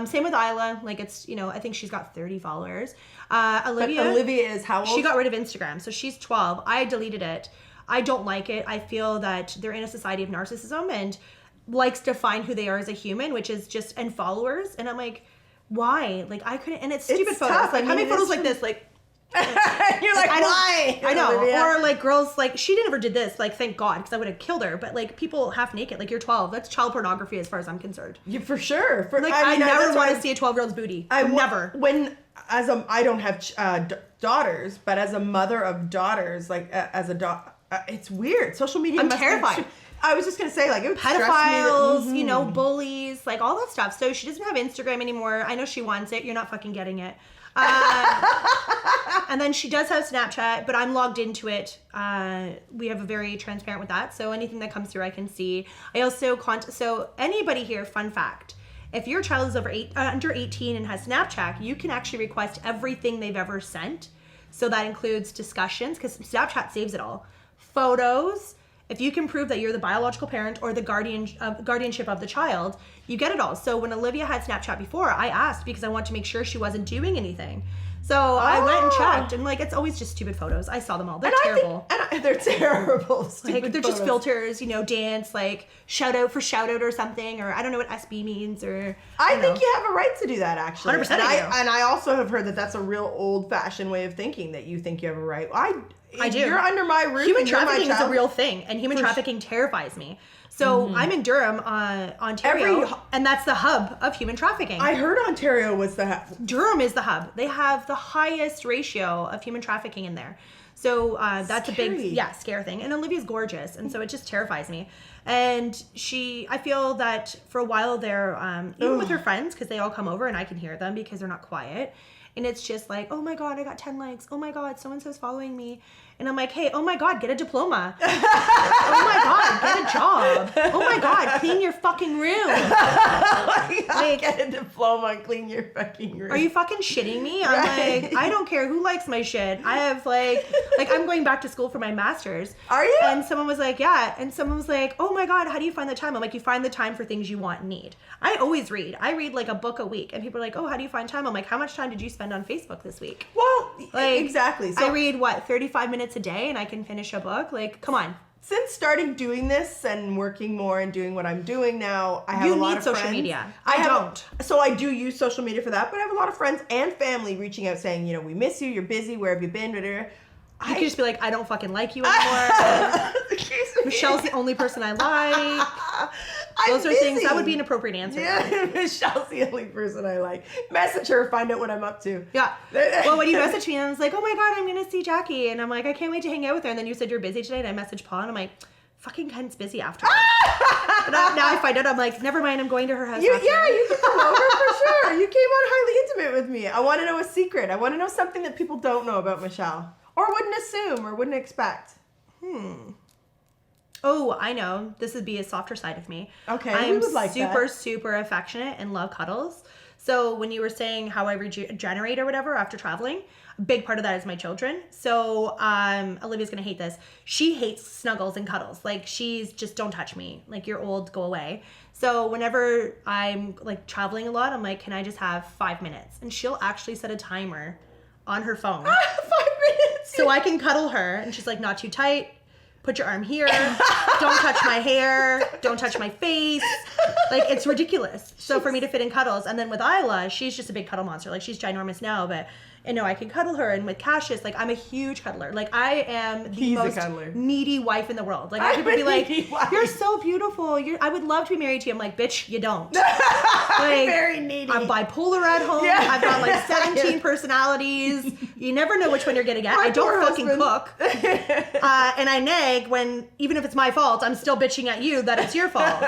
Same with Isla. Like, it's, you know, I think she's got 30 followers. Olivia is how old? She got rid of Instagram, so she's 12. I deleted it. I don't like it. I feel that they're in a society of narcissism and likes to define who they are as a human, which is just, and followers. And I'm like, why? Like, I couldn't, and it's stupid photos. Tough. Like, how many photos like this? Like, you're like, why? I know. Olivia. Or like girls, like, she never did this. Like, thank God, because I would have killed her. But like, people half naked, like, you're 12. That's child pornography as far as I'm concerned. Yeah, for sure. Like, I never want to see a 12-year-old's booty. Never. I don't have daughters, but as a mother of daughters, like as a daughter, it's weird. Social media. I'm terrified. I was just gonna say, like, it would pedophiles, stress me you know, bullies, like all that stuff. So she doesn't have Instagram anymore. I know she wants it. You're not fucking getting it. And then she does have Snapchat, but I'm logged into it. We have a very transparent with that. So anything that comes through, I can see. I also so anybody here, fun fact, if your child is under 18 and has Snapchat, you can actually request everything they've ever sent. So that includes discussions, because Snapchat saves it all. Photos. If you can prove that you're the biological parent or the guardianship of the child, you get it all. So when Olivia had Snapchat before, I asked because I wanted to make sure she wasn't doing anything. So I went and checked, and like, it's always just stupid photos. I saw them all. They're terrible. They're terrible. Stupid like, they're photos. just filters, dance, like shout out or something, or I don't know what SB means, or I think you have a right to do that, actually. 100% And I also have heard that that's a real old-fashioned way of thinking, that you think you have a right. I do. You're under my roof. Human trafficking is a real thing, and human trafficking terrifies me. So I'm in Durham, Ontario, and that's the hub of human trafficking. I heard Ontario was the hub. Durham is the hub. They have the highest ratio of human trafficking in there. So that's Scary. a big, scare thing. And Olivia's gorgeous, and so it just terrifies me. And I feel that for a while there, even with her friends, because they all come over and I can hear them because they're not quiet. And it's just like, oh my God, I got 10 likes. Oh my God, so-and-so's following me. And I'm like, hey, oh my God, get a diploma. Oh my God, get a job. Oh my God, clean your fucking room. Oh my God, like, get a diploma and clean your fucking room. Are you fucking shitting me? I'm like, I don't care who likes my shit. I have like I'm going back to school for my master's. Are you? And someone was like, yeah. And someone was like, oh my God, how do you find the time? I'm like, you find the time for things you want and need. I always read. I read like a book a week. And people are like, oh, how do you find time? I'm like, how much time did you spend on Facebook this week? Well, like, exactly. So I read 35 minutes a day and I can finish a book. Like, come on. Since starting doing this and working more and doing what I'm doing now, I have a lot of friends. You need social media. I don't. So I do use social media for that, but I have a lot of friends and family reaching out saying, we miss you, you're busy, where have you been? You could just be like, I don't fucking like you anymore. Michelle's the only person I like. Those are things, that would be an appropriate answer. Yeah, Michelle's the only person I like. Message her, find out what I'm up to. Yeah. Well, when you messaged me, I was like, oh my God, I'm going to see Jacqui. And I'm like, I can't wait to hang out with her. And then you said you're busy today. And I messaged Paul and I'm like, fucking Ken's busy after. But now I find out, I'm like, never mind, I'm going to her house. You can come over for sure. You came on Highly Intimate with me. I want to know a secret. I want to know something that people don't know about Michele. Or wouldn't assume or wouldn't expect. Oh, I know. This would be a softer side of me. Okay, I'm like super affectionate and love cuddles. So when you were saying how I regenerate or whatever after traveling, a big part of that is my children. So Olivia's going to hate this. She hates snuggles and cuddles. Like, she's just, don't touch me. Like, you're old, go away. So whenever I'm like traveling a lot, I'm like, can I just have 5 minutes? And she'll actually set a timer on her phone. 5 minutes? So I can cuddle her. And she's like, not too tight. Put your arm here. Don't touch my hair. Don't touch my face. Like, it's ridiculous. So for me to fit in cuddles. And then with Isla, she's just a big cuddle monster. Like, she's ginormous now, but I can cuddle her. And with Cassius, like, I'm a huge cuddler. Like, I am the most needy wife in the world. Like, people be like, you're so beautiful. I would love to be married to you. I'm like, bitch, you don't. Like, very needy. I'm bipolar at home. Yeah. I've got like 17 personalities. You never know which one you're gonna get. I don't fucking cook. And I nag when, even if it's my fault, I'm still bitching at you that it's your fault.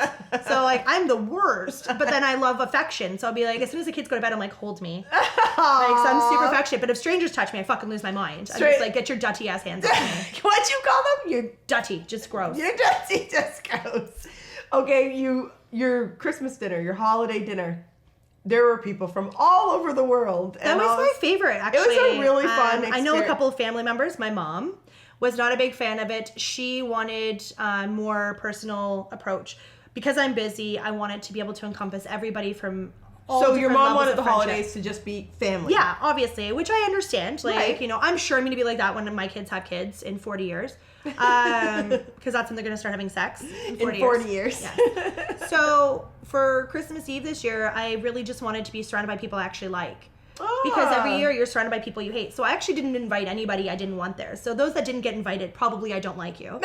So like, I'm the worst. But then I love affection. So I'll be like, as soon as the kids go to bed, I'm like, hold me. Like, so I'm super affectionate. But if strangers touch me, I fucking lose my mind. I'm just like, get your dutty ass hands off me. What'd you call them? You're dutty, just gross. You're dutty, just gross. Okay, your Christmas dinner, your holiday dinner. There were people from all over the world. That was my favorite, actually. It was a really fun experience. I know a couple of family members. My mom was not a big fan of it. She wanted a more personal approach. Because I'm busy, I wanted to be able to encompass everybody from all So your mom wanted the friendship. holidays to just be family. Yeah, obviously, which I understand. Like, right. I'm sure I'm going to be like that when my kids have kids in 40 years. Because that's when they're going to start having sex. In 40 years. Yeah. So for Christmas Eve this year, I really just wanted to be surrounded by people I actually like. Because every year you're surrounded by people you hate. So I actually didn't invite anybody I didn't want there. So those that didn't get invited, probably I don't like you.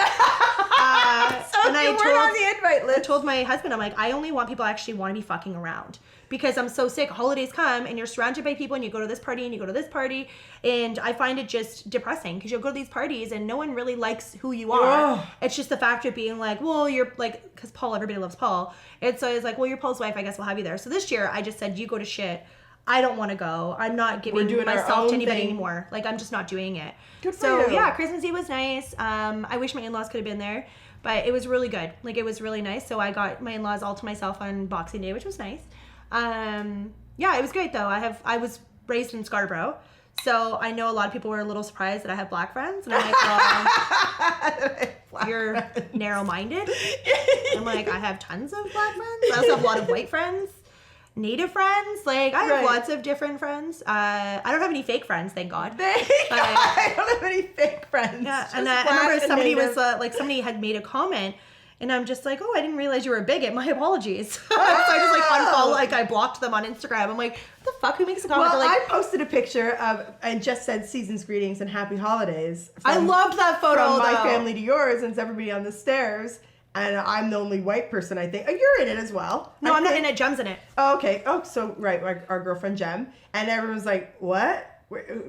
So and you weren't on the invite list. I told my husband, I'm like, I only want people I actually want to be fucking around. Because I'm so sick. Holidays come and you're surrounded by people and you go to this party and you go to this party. And I find it just depressing because you'll go to these parties and no one really likes who you are. Oh. It's just the fact of being like, well, you're like, because Paul, everybody loves Paul. And so it's like, well, you're Paul's wife. I guess we'll have you there. So this year I just said, you go to shit. I don't want to go. I'm not giving myself to anybody anymore. Like, I'm just not doing it. Good for you. Yeah, Christmas Eve was nice. I wish my in-laws could have been there, but it was really good. Like, it was really nice. So I got my in-laws all to myself on Boxing Day, which was nice. Yeah, it was great though. I was raised in Scarborough, so I know a lot of people were a little surprised that I have black friends, and I'm like, well, you're narrow-minded. I'm like, I have tons of black friends. I also have a lot of white friends. Native friends, like I have lots of different friends. I don't have any fake friends, thank God. I don't have any fake friends. Yeah, and I remember somebody was somebody had made a comment, and I'm just like, oh, I didn't realize you were a bigot. My apologies. So I just like unfollowed, I blocked them on Instagram. I'm like, what the fuck? Who makes a comment? Well, like, I posted a picture of and just said season's greetings and happy holidays. I loved that photo. From my family to yours, and it's everybody on the stairs. And I'm the only white person, I think. Oh, you're in it as well. No, I'm not in it. Jem's in it. Oh, okay. Oh, so, right. Our girlfriend, Jem. And everyone's like, what?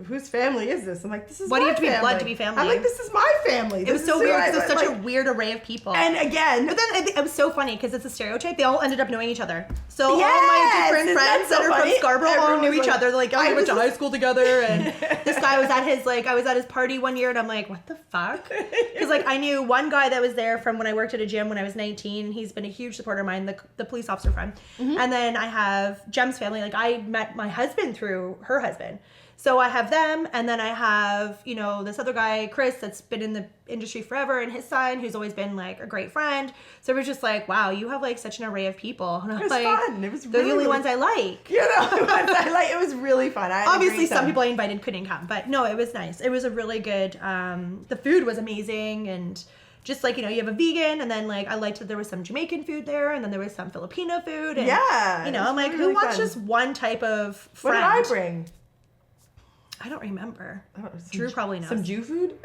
Whose family is this? I'm like, this is my family. Why do you have to be blood to be family? I'm like, this is my family. It was so weird because it was such a weird array of people. And again. But then it was so funny because it's a stereotype. They all ended up knowing each other. So all my different friends that are from Scarborough all knew each other. They're like, we went to high school together. And this guy was at his, I was at his party one year and I'm like, what the fuck? Because I knew one guy that was there from when I worked at a gym when I was 19. He's been a huge supporter of mine, the police officer friend. Mm-hmm. And then I have Jem's family. I met my husband through her husband. So I have them, and then I have, this other guy, Chris, that's been in the industry forever, and his son, who's always been, a great friend. So it was just like, wow, you have, such an array of people. And it was fun. It was they're the only ones I like. You're the only ones I like. It was really fun. Obviously, some people I invited couldn't come, but no, it was nice. It was a really good, the food was amazing, and just you have a vegan, and then I liked that there was some Jamaican food there, and then there was some Filipino food. And, I'm like, who wants just one type of friend? What did I bring? I don't remember. Drew probably knows. Some Jew food?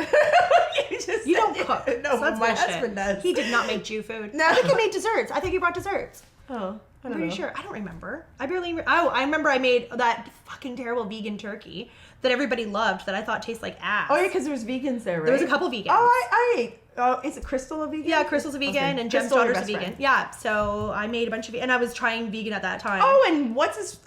you don't cook. No, so that's my bullshit. husband does. He did not make Jew food. No. I think he made desserts. I think he brought desserts. Oh, I'm pretty sure. I don't remember. I remember I made that fucking terrible vegan turkey that everybody loved that I thought tastes like ass. Oh, yeah, because there was vegans there, right? There was a couple vegans. Oh, I ate. Oh, is it Crystal a vegan? Yeah, Crystal's a vegan, and Jem's daughter's a vegan. Friend. Yeah, so I made a bunch of and I was trying vegan at that time. Oh, and what's his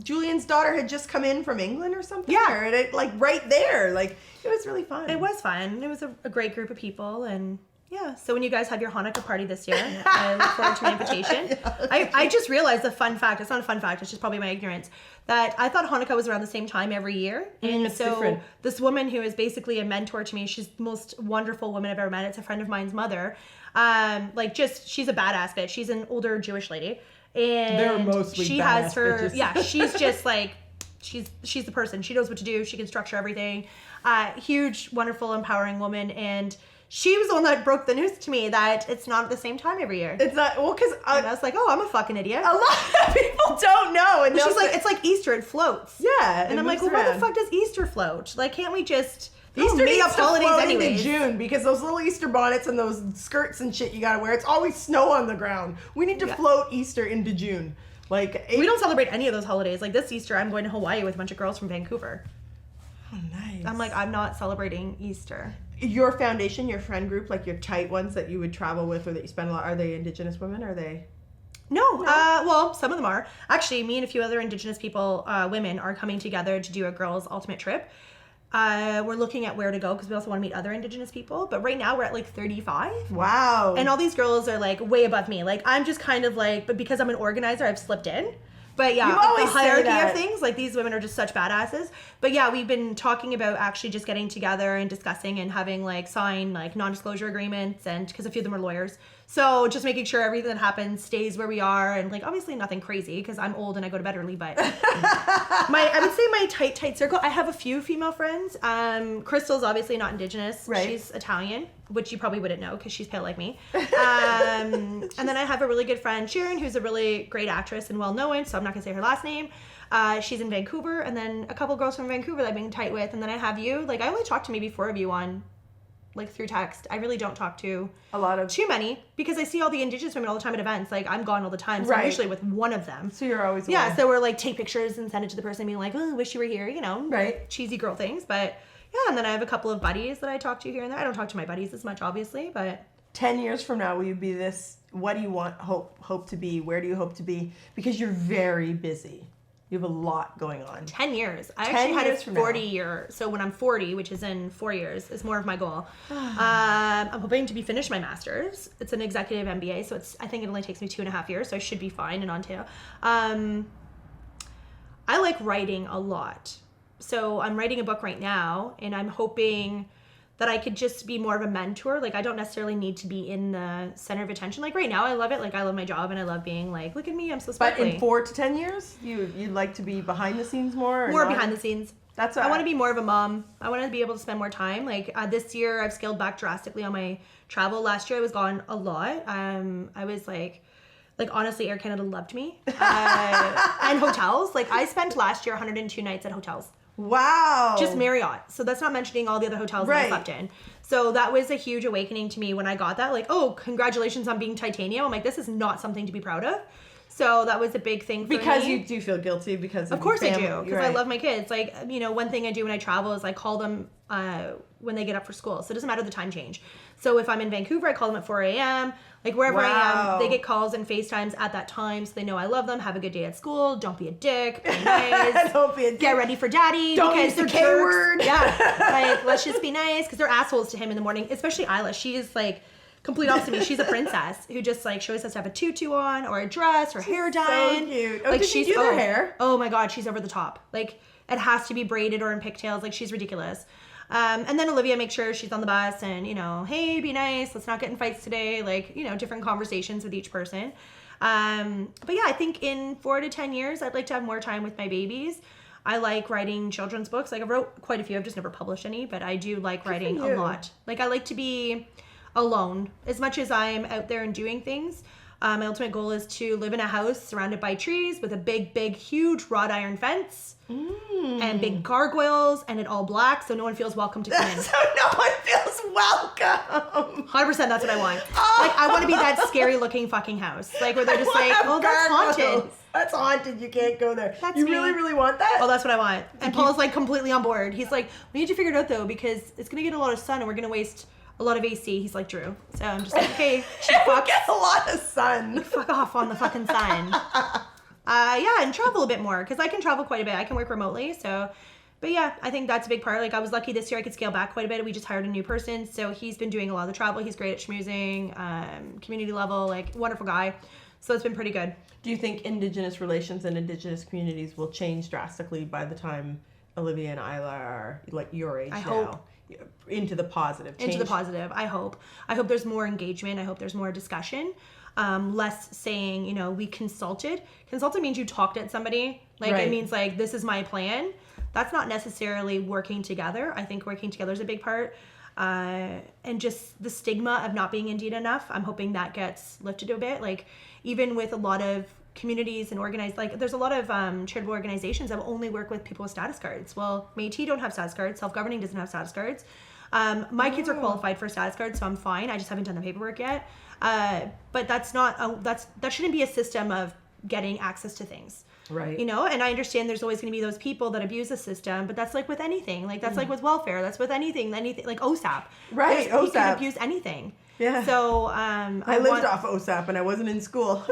Julian's daughter had just come in from England or something. Yeah, and it right there, it was really fun. It was fun. It was a great group of people, and yeah. So when you guys have your Hanukkah party this year, I look forward to your invitation. Yeah, I just realized the fun fact. It's not a fun fact. It's just probably my ignorance that I thought Hanukkah was around the same time every year, and so different. This woman who is basically a mentor to me. She's the most wonderful woman I've ever met. It's a friend of mine's mother. She's a badass bitch. She's an older Jewish lady. And they're mostly she badass has her bitches. Yeah, she's just she's the person. She knows what to do. She can structure everything. Huge, wonderful, empowering woman. And she was the one that broke the news to me that it's not at the same time every year. It's not, because I was like, oh, I'm a fucking idiot. A lot of people don't know. And she's like, it's like Easter, it floats. Yeah. And I'm like, well, why the fuck does Easter float? Can't we just Easter made up holidays anyways? In June, because those little Easter bonnets and those skirts and shit you gotta wear, it's always snow on the ground. We need to float Easter into June. We don't celebrate any of those holidays. This Easter, I'm going to Hawaii with a bunch of girls from Vancouver. Oh, nice. I'm like, I'm not celebrating Easter. Your foundation, your friend group, your tight ones that you would travel with or that you spend a lot, are they Indigenous women? Or are they? No. Well, some of them are. Actually, me and a few other Indigenous people, women, are coming together to do a girls' ultimate trip. We're looking at where to go because we also want to meet other Indigenous people. But right now we're at 35. Wow. And all these girls are way above me. I'm just kind of but because I'm an organizer, I've slipped in. But yeah, the hierarchy of things, these women are just such badasses. But yeah, we've been talking about actually just getting together and discussing and having sign non-disclosure agreements, and because a few of them are lawyers. So just making sure everything that happens stays where we are, and obviously nothing crazy because I'm old and I go to bed early. But I would say my tight circle. I have a few female friends. Crystal's obviously not Indigenous. Right. She's Italian, which you probably wouldn't know because she's pale like me. And then I have a really good friend, Sharon, who's a really great actress and well known. So I'm not gonna say her last name. She's in Vancouver, and then a couple girls from Vancouver that I've been tight with, and then I have you. I only talk to maybe 4 of you on. Through text. I really don't talk to a lot of too many because I see all the Indigenous women all the time at events. I'm gone all the time, so right. I'm usually with one of them. So you're always away. So we're take pictures and send it to the person, being oh, wish you were here, right? Cheesy girl things, but yeah. And then I have a couple of buddies that I talk to here and there. I don't talk to my buddies as much, obviously, but 10 years from now, will you be this? What do you want hope to be? Where do you hope to be? Because you're very busy. You have a lot going on. 10 years. I 10 actually had a years from now. 40 year. So when I'm 40, which is in 4 years, is more of my goal. I'm hoping to be finished my master's. It's an executive MBA, so I think it only takes me 2.5 years, so I should be fine in Ontario. I like writing a lot. So I'm writing a book right now, and I'm hoping that I could just be more of a mentor. Like, I don't necessarily need to be in the center of attention. Like, right now, I love it. Like, I love my job, and I love being like, look at me, I'm so sparkly. But in 4 to 10 years, you'd like to be behind the scenes more? Or more not? behind the scenes. That's I want to be more of a mom. I want to be able to spend more time. Like, this year, I've scaled back drastically on my travel. Last year, I was gone a lot. I was like honestly, Air Canada loved me. And hotels. Like, I spent last year 102 nights at hotels. Wow. Just Marriott. So that's not mentioning all the other hotels that I slept in. So that was a huge awakening to me when I got that. Like, oh, congratulations on being titanium. I'm like, this is not something to be proud of. So that was a big thing for me. Because you do feel guilty because of course family. I do. Because I love my kids. Like, you know, one thing I do when I travel is I call them when they get up for school. So it doesn't matter the time change. So if I'm in Vancouver, I call them at 4 a.m. Like, wherever I am, they get calls and FaceTimes at that time, so they know I love them. Have a good day at school. Don't be a dick. Be nice. Don't be a dick. Get ready for daddy. Don't because use the they're K jerks. word. Yeah. Like, let's just be nice, because they're assholes to him in the morning, especially Isla. She is like complete opposite of me. She's a princess who just like, she always has to have a tutu on or a dress or hair done. So cute. Oh, like, did she do their hair? Oh my God, she's over the top. Like, it has to be braided or in pigtails. Like, she's ridiculous. And then Olivia makes sure she's on the bus and, you know, hey, be nice. Let's not get in fights today. Like, you know, different conversations with each person. But yeah, I think in 4 to 10 years, I'd like to have more time with my babies. I like writing children's books. Like, I wrote quite a few. I've just never published any, but I do like writing a lot. Like, I like to be alone as much as I'm out there and doing things. My ultimate goal is to live in a house surrounded by trees with a big, huge wrought iron fence and big gargoyles, and it all black, so no one feels welcome to come in. So no one feels welcome. 100%, that's what I want. Like, I want to be that scary looking fucking house. Like, where they're just like, oh, that's haunted. That's haunted. You can't go there. That's you me. really want that? Oh, that's what I want. And Paul's like completely on board. He's like, we need to figure it out though, because it's going to get a lot of sun and we're going to waste a lot of AC. He's like, Drew. So I'm just like, okay, she fucks. Get a lot of sun. Fuck off on the fucking sun. Yeah, and travel a bit more, because I can travel quite a bit. I can work remotely, so. But yeah, I think that's a big part. Like, I was lucky this year I could scale back quite a bit. We just hired a new person, so he's been doing a lot of the travel. He's great at schmoozing, community level, like, wonderful guy. So it's been pretty good. Do you think Indigenous relations and Indigenous communities will change drastically by the time Olivia and Isla are like your age now? Hope. Into the positive. Into the positive, I hope. I hope there's more engagement. I hope there's more discussion. Less saying, you know, we consulted. Consulted means you talked at somebody. Like, right. It means like, this is my plan. That's not necessarily working together. I think working together is a big part. And just the stigma of not being Indian enough, I'm hoping that gets lifted a bit. Like, even with a lot of communities and organized, like, there's a lot of charitable organizations that will only work with people with status cards. Well, Métis don't have status cards. Self-governing doesn't have status cards. My kids are qualified for status cards, so I'm fine. I just haven't done the paperwork yet. But that's not that shouldn't be a system of getting access to things. Right. You know, and I understand there's always going to be those people that abuse the system, but that's like with anything. Like, that's like with welfare. That's with anything like OSAP. Right, You can OSAP. abuse anything. Yeah. So, I lived off OSAP and I wasn't in school.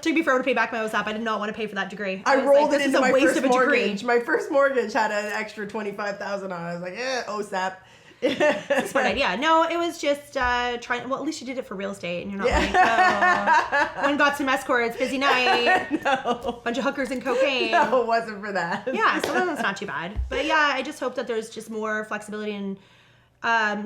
Took me forever to pay back my OSAP. I did not want to pay for that degree. I was rolled like, it into my waste first of a mortgage. degree. My first mortgage had an extra $25,000 on it. I was like, OSAP. Smart idea. No, it was just trying. Well, at least you did it for real estate, and you're not like, oh, one got some escorts, busy night, No. bunch of hookers and cocaine. No, it wasn't for that. Yeah, so that's not too bad. But yeah, I just hope that there's just more flexibility and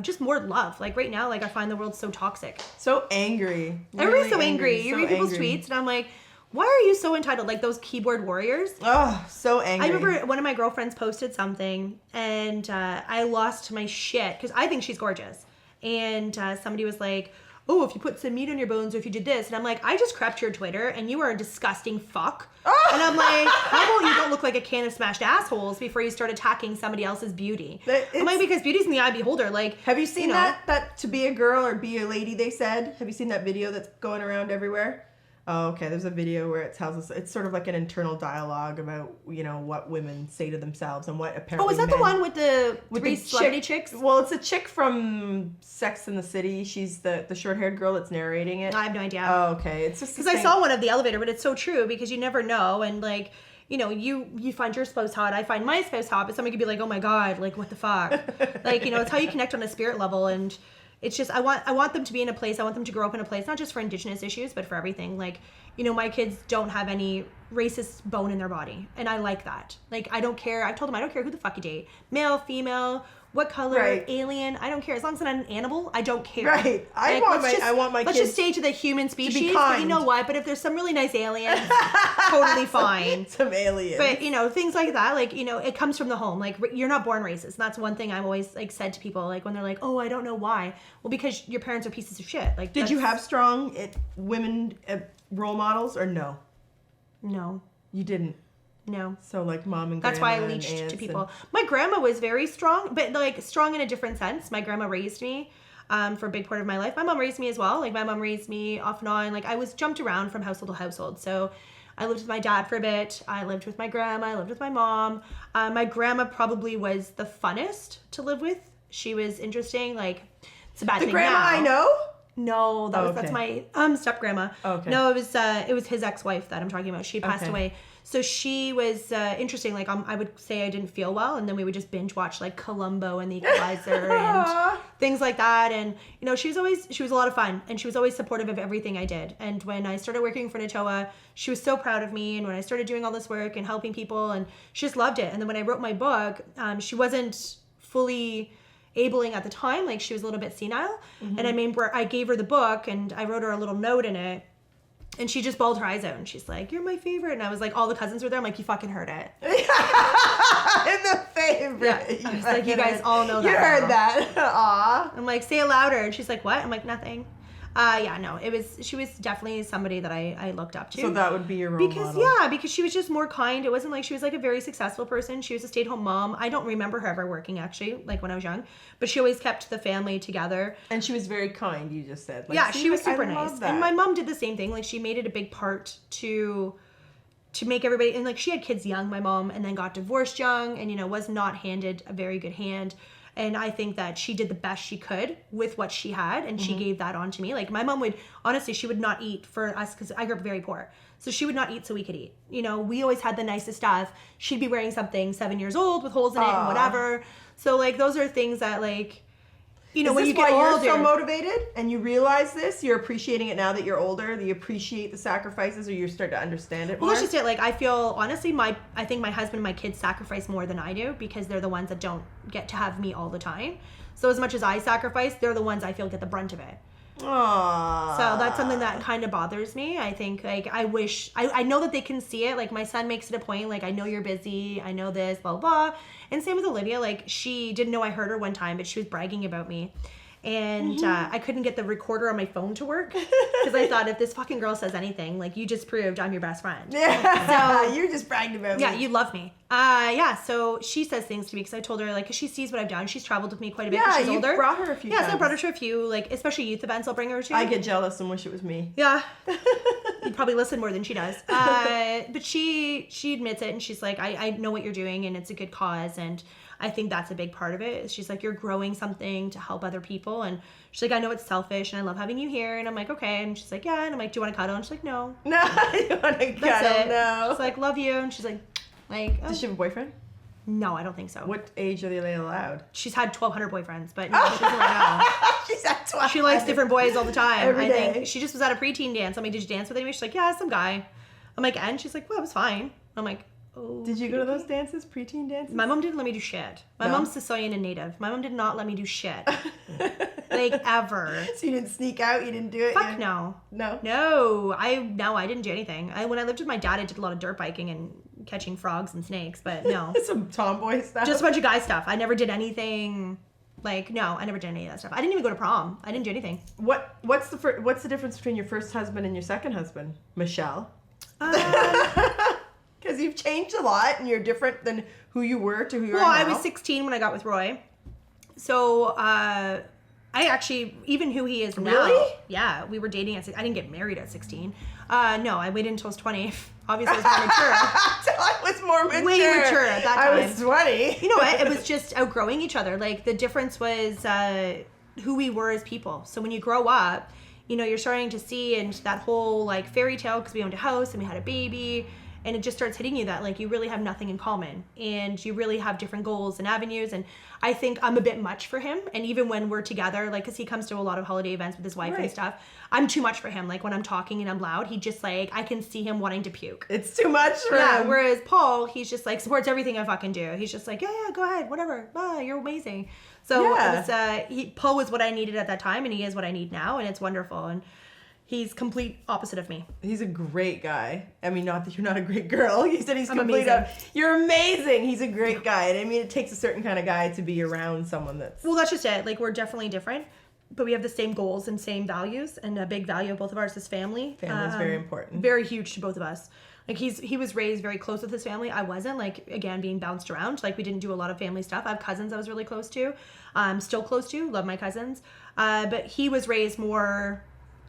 just more love. Like, right now, like, I find the world so toxic. So angry. Everybody's so angry. You so read people's angry. tweets, and I'm like, why are you so entitled? Like, those keyboard warriors. Oh, so angry. I remember one of my girlfriends posted something, and I lost my shit because I think she's gorgeous. And somebody was like, oh, if you put some meat on your bones, or if you did this. And I'm like, I just crept your Twitter, and you are a disgusting fuck. Oh. And I'm like, how about you don't look like a can of smashed assholes before you start attacking somebody else's beauty? I'm like, because beauty's in the eye of the beholder. Like, have you seen that to be a girl or be a lady, they said? Have you seen that video that's going around everywhere? Oh, okay. There's a video where it tells us it's sort of like an internal dialogue about, you know, what women say to themselves and what apparently. Oh, is that the one with the three celebrity chicks? Well, it's a chick from Sex and the City. She's the short-haired girl that's narrating it. I have no idea. Oh, okay. It's just because I saw one of the elevator, but it's so true because you never know, and like, you know, you find your spouse hot, I find my spouse hot, but somebody could be like, oh my god, like what the fuck, like, you know, it's how you connect on a spirit level. And it's just I want them to be in a place, I want them to grow up in a place, not just for Indigenous issues, but for everything. Like, you know, my kids don't have any racist bone in their body, and I like that. Like, I don't care. I've told them I don't care who the fuck you date, male, female, what color, right. alien, I don't care. As long as it's not an animal, I don't care. Right. I want my let's kids just stay to the human species. to be kind. But you know what? But if there's some really nice aliens, totally fine. Some aliens. But, you know, things like that, like, you know, it comes from the home. Like, you're not born racist. And that's one thing I've always, like, said to people, like, when they're like, oh, I don't know why. Well, because your parents are pieces of shit. Like, did you have strong women role models or no? No. You didn't? No. So, like, mom and that's grandma why I leached to people. My grandma was very strong, but, like, strong in a different sense. My grandma raised me for a big part of my life. My mom raised me as well. Like, my mom raised me off and on. Like, I was jumped around from household to household. So I lived with my dad for a bit. I lived with my grandma. I lived with my mom. My grandma probably was the funnest to live with. She was interesting. Like, it's a bad thing now. The grandma I know? No, that's my step grandma. Okay. No, it was his ex-wife that I'm talking about. She passed away. So she was interesting. Like, I would say I didn't feel well, and then we would just binge watch like Columbo and The Equalizer and things like that. And you know, she was a lot of fun, and she was always supportive of everything I did. And when I started working for NATOA, she was so proud of me. And when I started doing all this work and helping people, and she just loved it. And then when I wrote my book, she wasn't fully abling at the time. Like, she was a little bit senile. Mm-hmm. And I gave her the book, and I wrote her a little note in it. And she just bawled her eyes out, and she's like, "You're my favorite." And I was like, all the cousins were there. I'm like, you fucking heard it. I'm the favorite. Yeah. I was like, you guys all know that. You heard that. Aw. I'm like, say it louder. And she's like, what? I'm like, nothing. Yeah, no, she was definitely somebody that I looked up to. So that would be your role model. Yeah, because she was just more kind. It wasn't like she was like a very successful person. She was a stay-at-home mom. I don't remember her ever working, actually, like when I was young. But she always kept the family together. And she was very kind, you just said. Like, yeah, she was super nice. That. And my mom did the same thing. Like, she made it a big part to make everybody, and like, she had kids young, my mom, and then got divorced young, and, you know, was not handed a very good hand. And I think that she did the best she could with what she had, and she gave that on to me. Like, my mom would, honestly, she would not eat for us, because I grew up very poor. So she would not eat so we could eat. You know, we always had the nicest stuff. She'd be wearing something 7 years old with holes in it and whatever. So, like, those are things that, like, you know, when you get older. Is this why you're so motivated and you realize this? You're appreciating it now that you're older? Do you appreciate the sacrifices, or you start to understand it more? Well, that's just it. Like, I feel, honestly, I think my husband and my kids sacrifice more than I do, because they're the ones that don't get to have me all the time. So as much as I sacrifice, they're the ones I feel get the brunt of it. Aww. So that's something that kind of bothers me. I think, like, I know that they can see it. Like, my son makes it a point, like, I know you're busy, I know this, blah, blah. And same with Olivia. Like, she didn't know I heard her one time, but she was bragging about me. And I couldn't get the recorder on my phone to work, because I thought, if this fucking girl says anything, like, you just proved I'm your best friend. Yeah, so, you just bragged about me. Yeah, you love me. Yeah, so she says things to me, because I told her, like, because she sees what I've done. She's traveled with me quite a bit because she's older. Yeah, you brought her a few times. Yeah, so I brought her to a few, like, especially youth events I'll bring her to. I get jealous and wish it was me. Yeah. You'd probably listen more than she does. But she admits it, and she's like, I know what you're doing, and it's a good cause, and I think that's a big part of it. She's like, you're growing something to help other people. And she's like, I know it's selfish, and I love having you here. And I'm like, okay. And she's like, yeah. And I'm like, do you want to cuddle? And she's like, no. No, I don't want to cuddle. No. She's like, love you. And she's like, oh. Does she have a boyfriend? No, I don't think so. What age are they allowed? She's had 1,200 boyfriends, but no, she doesn't right now. She's had 1,200. She likes different boys all the time. Every day. I think she just was at a preteen dance. I'm like, did you dance with anybody? She's like, yeah, some guy. I'm like, and? She's like, well, it was fine. I'm like, oh. Did you go to those dances, preteen dances? My mom didn't let me do shit. My mom's Sicilian and Native. My mom did not let me do shit. Like, ever. So you didn't sneak out? You didn't do it? Fuck no. No? No. I didn't do anything. When I lived with my dad, I did a lot of dirt biking and catching frogs and snakes, but no. Some tomboy stuff? Just a bunch of guy stuff. I never did anything. Like, no, I never did any of that stuff. I didn't even go to prom. I didn't do anything. What's the difference between your first husband and your second husband, Michelle? Because you've changed a lot, and you're different than who you were to who you are now. Well, I was 16 when I got with Roy. So, I actually, even who he is now. Really? Yeah, we were dating I didn't get married at 16. No, I waited until I was 20. Obviously, I was more mature. I was more mature. Way mature at that time. I was 20. You know what? It was just outgrowing each other. Like, the difference was who we were as people. So when you grow up, you know, you're starting to see into that whole, like, fairy tale, because we owned a house and we had a baby. And it just starts hitting you that, like, you really have nothing in common. And you really have different goals and avenues. And I think I'm a bit much for him. And even when we're together, like, because he comes to a lot of holiday events with his wife and stuff, I'm too much for him. Like, when I'm talking and I'm loud, he just, like, I can see him wanting to puke. It's too much for him. Whereas Paul, he's just, like, supports everything I fucking do. He's just like, yeah, go ahead, whatever. You're amazing. So it was, Paul was what I needed at that time, and he is what I need now, and it's wonderful. And he's complete opposite of me. He's a great guy. I mean, not that you're not a great girl. You said he's complete. Amazing. You're amazing. He's a great guy. And I mean, it takes a certain kind of guy to be around someone that's... Well, that's just it. Like, we're definitely different, but we have the same goals and same values. And a big value of both of ours is family. Family's very important. Very huge to both of us. Like, he was raised very close with his family. I wasn't, like, again, being bounced around. Like, we didn't do a lot of family stuff. I have cousins I was really close to. Still close to. Love my cousins. But he was raised more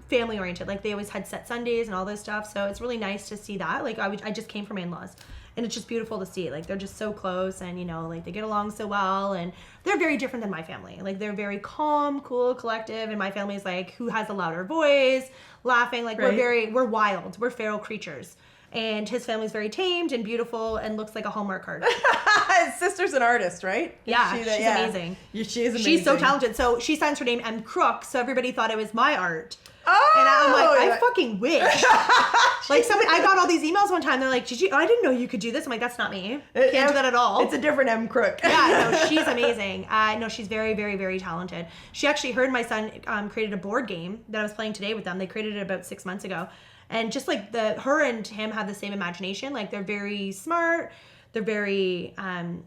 family oriented. Like, they always had set Sundays and all this stuff. So it's really nice to see that. Like, I just came from in-laws. And it's just beautiful to see. Like, they're just so close, and, you know, like, they get along so well. And they're very different than my family. Like, they're very calm, cool, collective. And my family is, like, who has a louder voice, laughing. Like, we're wild. We're feral creatures. And his family's very tamed and beautiful and looks like a Hallmark card. His sister's an artist, right? Yeah, she's amazing. She is amazing. She's so talented. So she signs her name M-Crook, so everybody thought it was my art. Oh! And I'm like, I fucking wish. Like, I got all these emails one time. They're like, I didn't know you could do this. I'm like, that's not me. Can't do that at all. It's a different M-Crook. Yeah, no, she's amazing. No, she's very, very, very talented. She actually heard my son created a board game that I was playing today with them. They created it about 6 months ago. And just like her and him have the same imagination. Like, they're very smart. They're very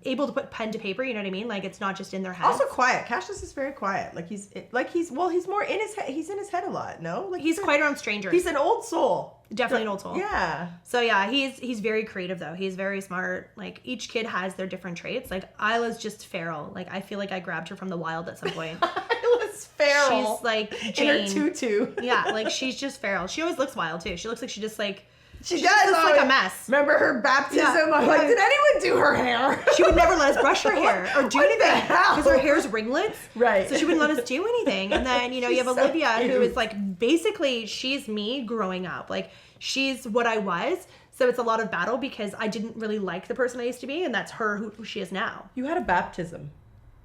able to put pen to paper. You know what I mean? Like, it's not just in their head. Also quiet. Cassius is very quiet. He's more in his head. He's in his head a lot. No, like he's quite around strangers. He's an old soul. Definitely an old soul. Yeah. So yeah, he's very creative though. He's very smart. Like, each kid has their different traits. Like, Isla's just feral. Like, I feel like I grabbed her from the wild at some point. Isla's feral. She's like Jane. In her tutu. Yeah, like, she's just feral. She always looks wild too. She looks like she just like. She does. Looks like a mess. Remember her baptism? Yeah. I'm like, did anyone do her hair? She would never let us brush her hair or do anything because her hair's ringlets. Right. So she wouldn't let us do anything. And then, you know, you have Olivia, who is like, basically, she's me growing up. Like, she's what I was. So it's a lot of battle because I didn't really like the person I used to be, and that's her who she is now. You had a baptism.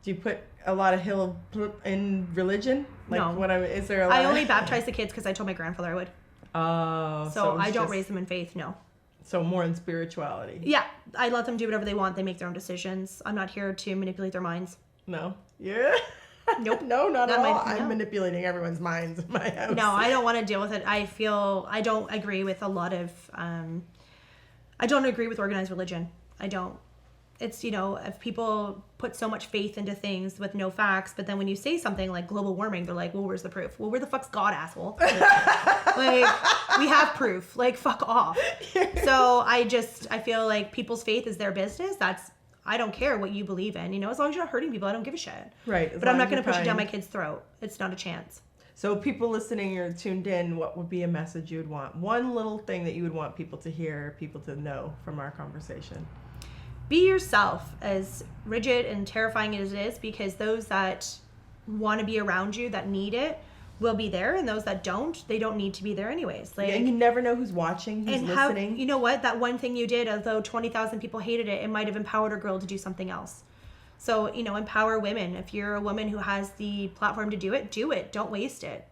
Do you put a lot of hill in religion? Like, no. Is there a lot I only baptized the kids because I told my grandfather I would. Oh. So I don't raise them in faith, no. So more in spirituality. Yeah. I let them do whatever they want. They make their own decisions. I'm not here to manipulate their minds. No. Yeah. Nope. No, not at all. I'm manipulating everyone's minds in my house. No, I don't want to deal with it. I don't agree with a lot of, I don't agree with organized religion. I don't. It's, you know, if people put so much faith into things with no facts, but then when you say something like global warming, they're like, well, where's the proof? Well, where the fuck's God, asshole? Like, we have proof. Like, fuck off. So I feel like people's faith is their business. I don't care what you believe in, you know, as long as you're not hurting people, I don't give a shit. Right. But I'm not going to push it down my kid's throat. It's not a chance. So people listening or tuned in, what would be a message you would want? One little thing that you would want people to hear, people to know from our conversation. Be yourself, as rigid and terrifying as it is, because those that want to be around you, that need it, will be there, and those that don't, they don't need to be there anyways. Like, and you never know who's watching, who's listening. You know what? That one thing you did, although 20,000 people hated it, it might have empowered a girl to do something else. So, you know, empower women. If you're a woman who has the platform to do it, do it. Don't waste it.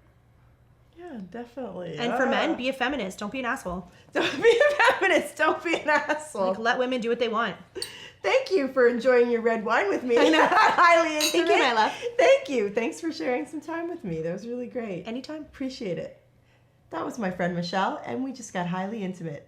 Yeah, definitely. And for men, be a feminist. Don't be an asshole. Don't be a feminist. Don't be an asshole. Like, let women do what they want. Thank you for enjoying your red wine with me. I know. Highly intimate. Thank you, my love. Thank you. Thanks for sharing some time with me. That was really great. Anytime. Appreciate it. That was my friend Michelle, and we just got highly intimate.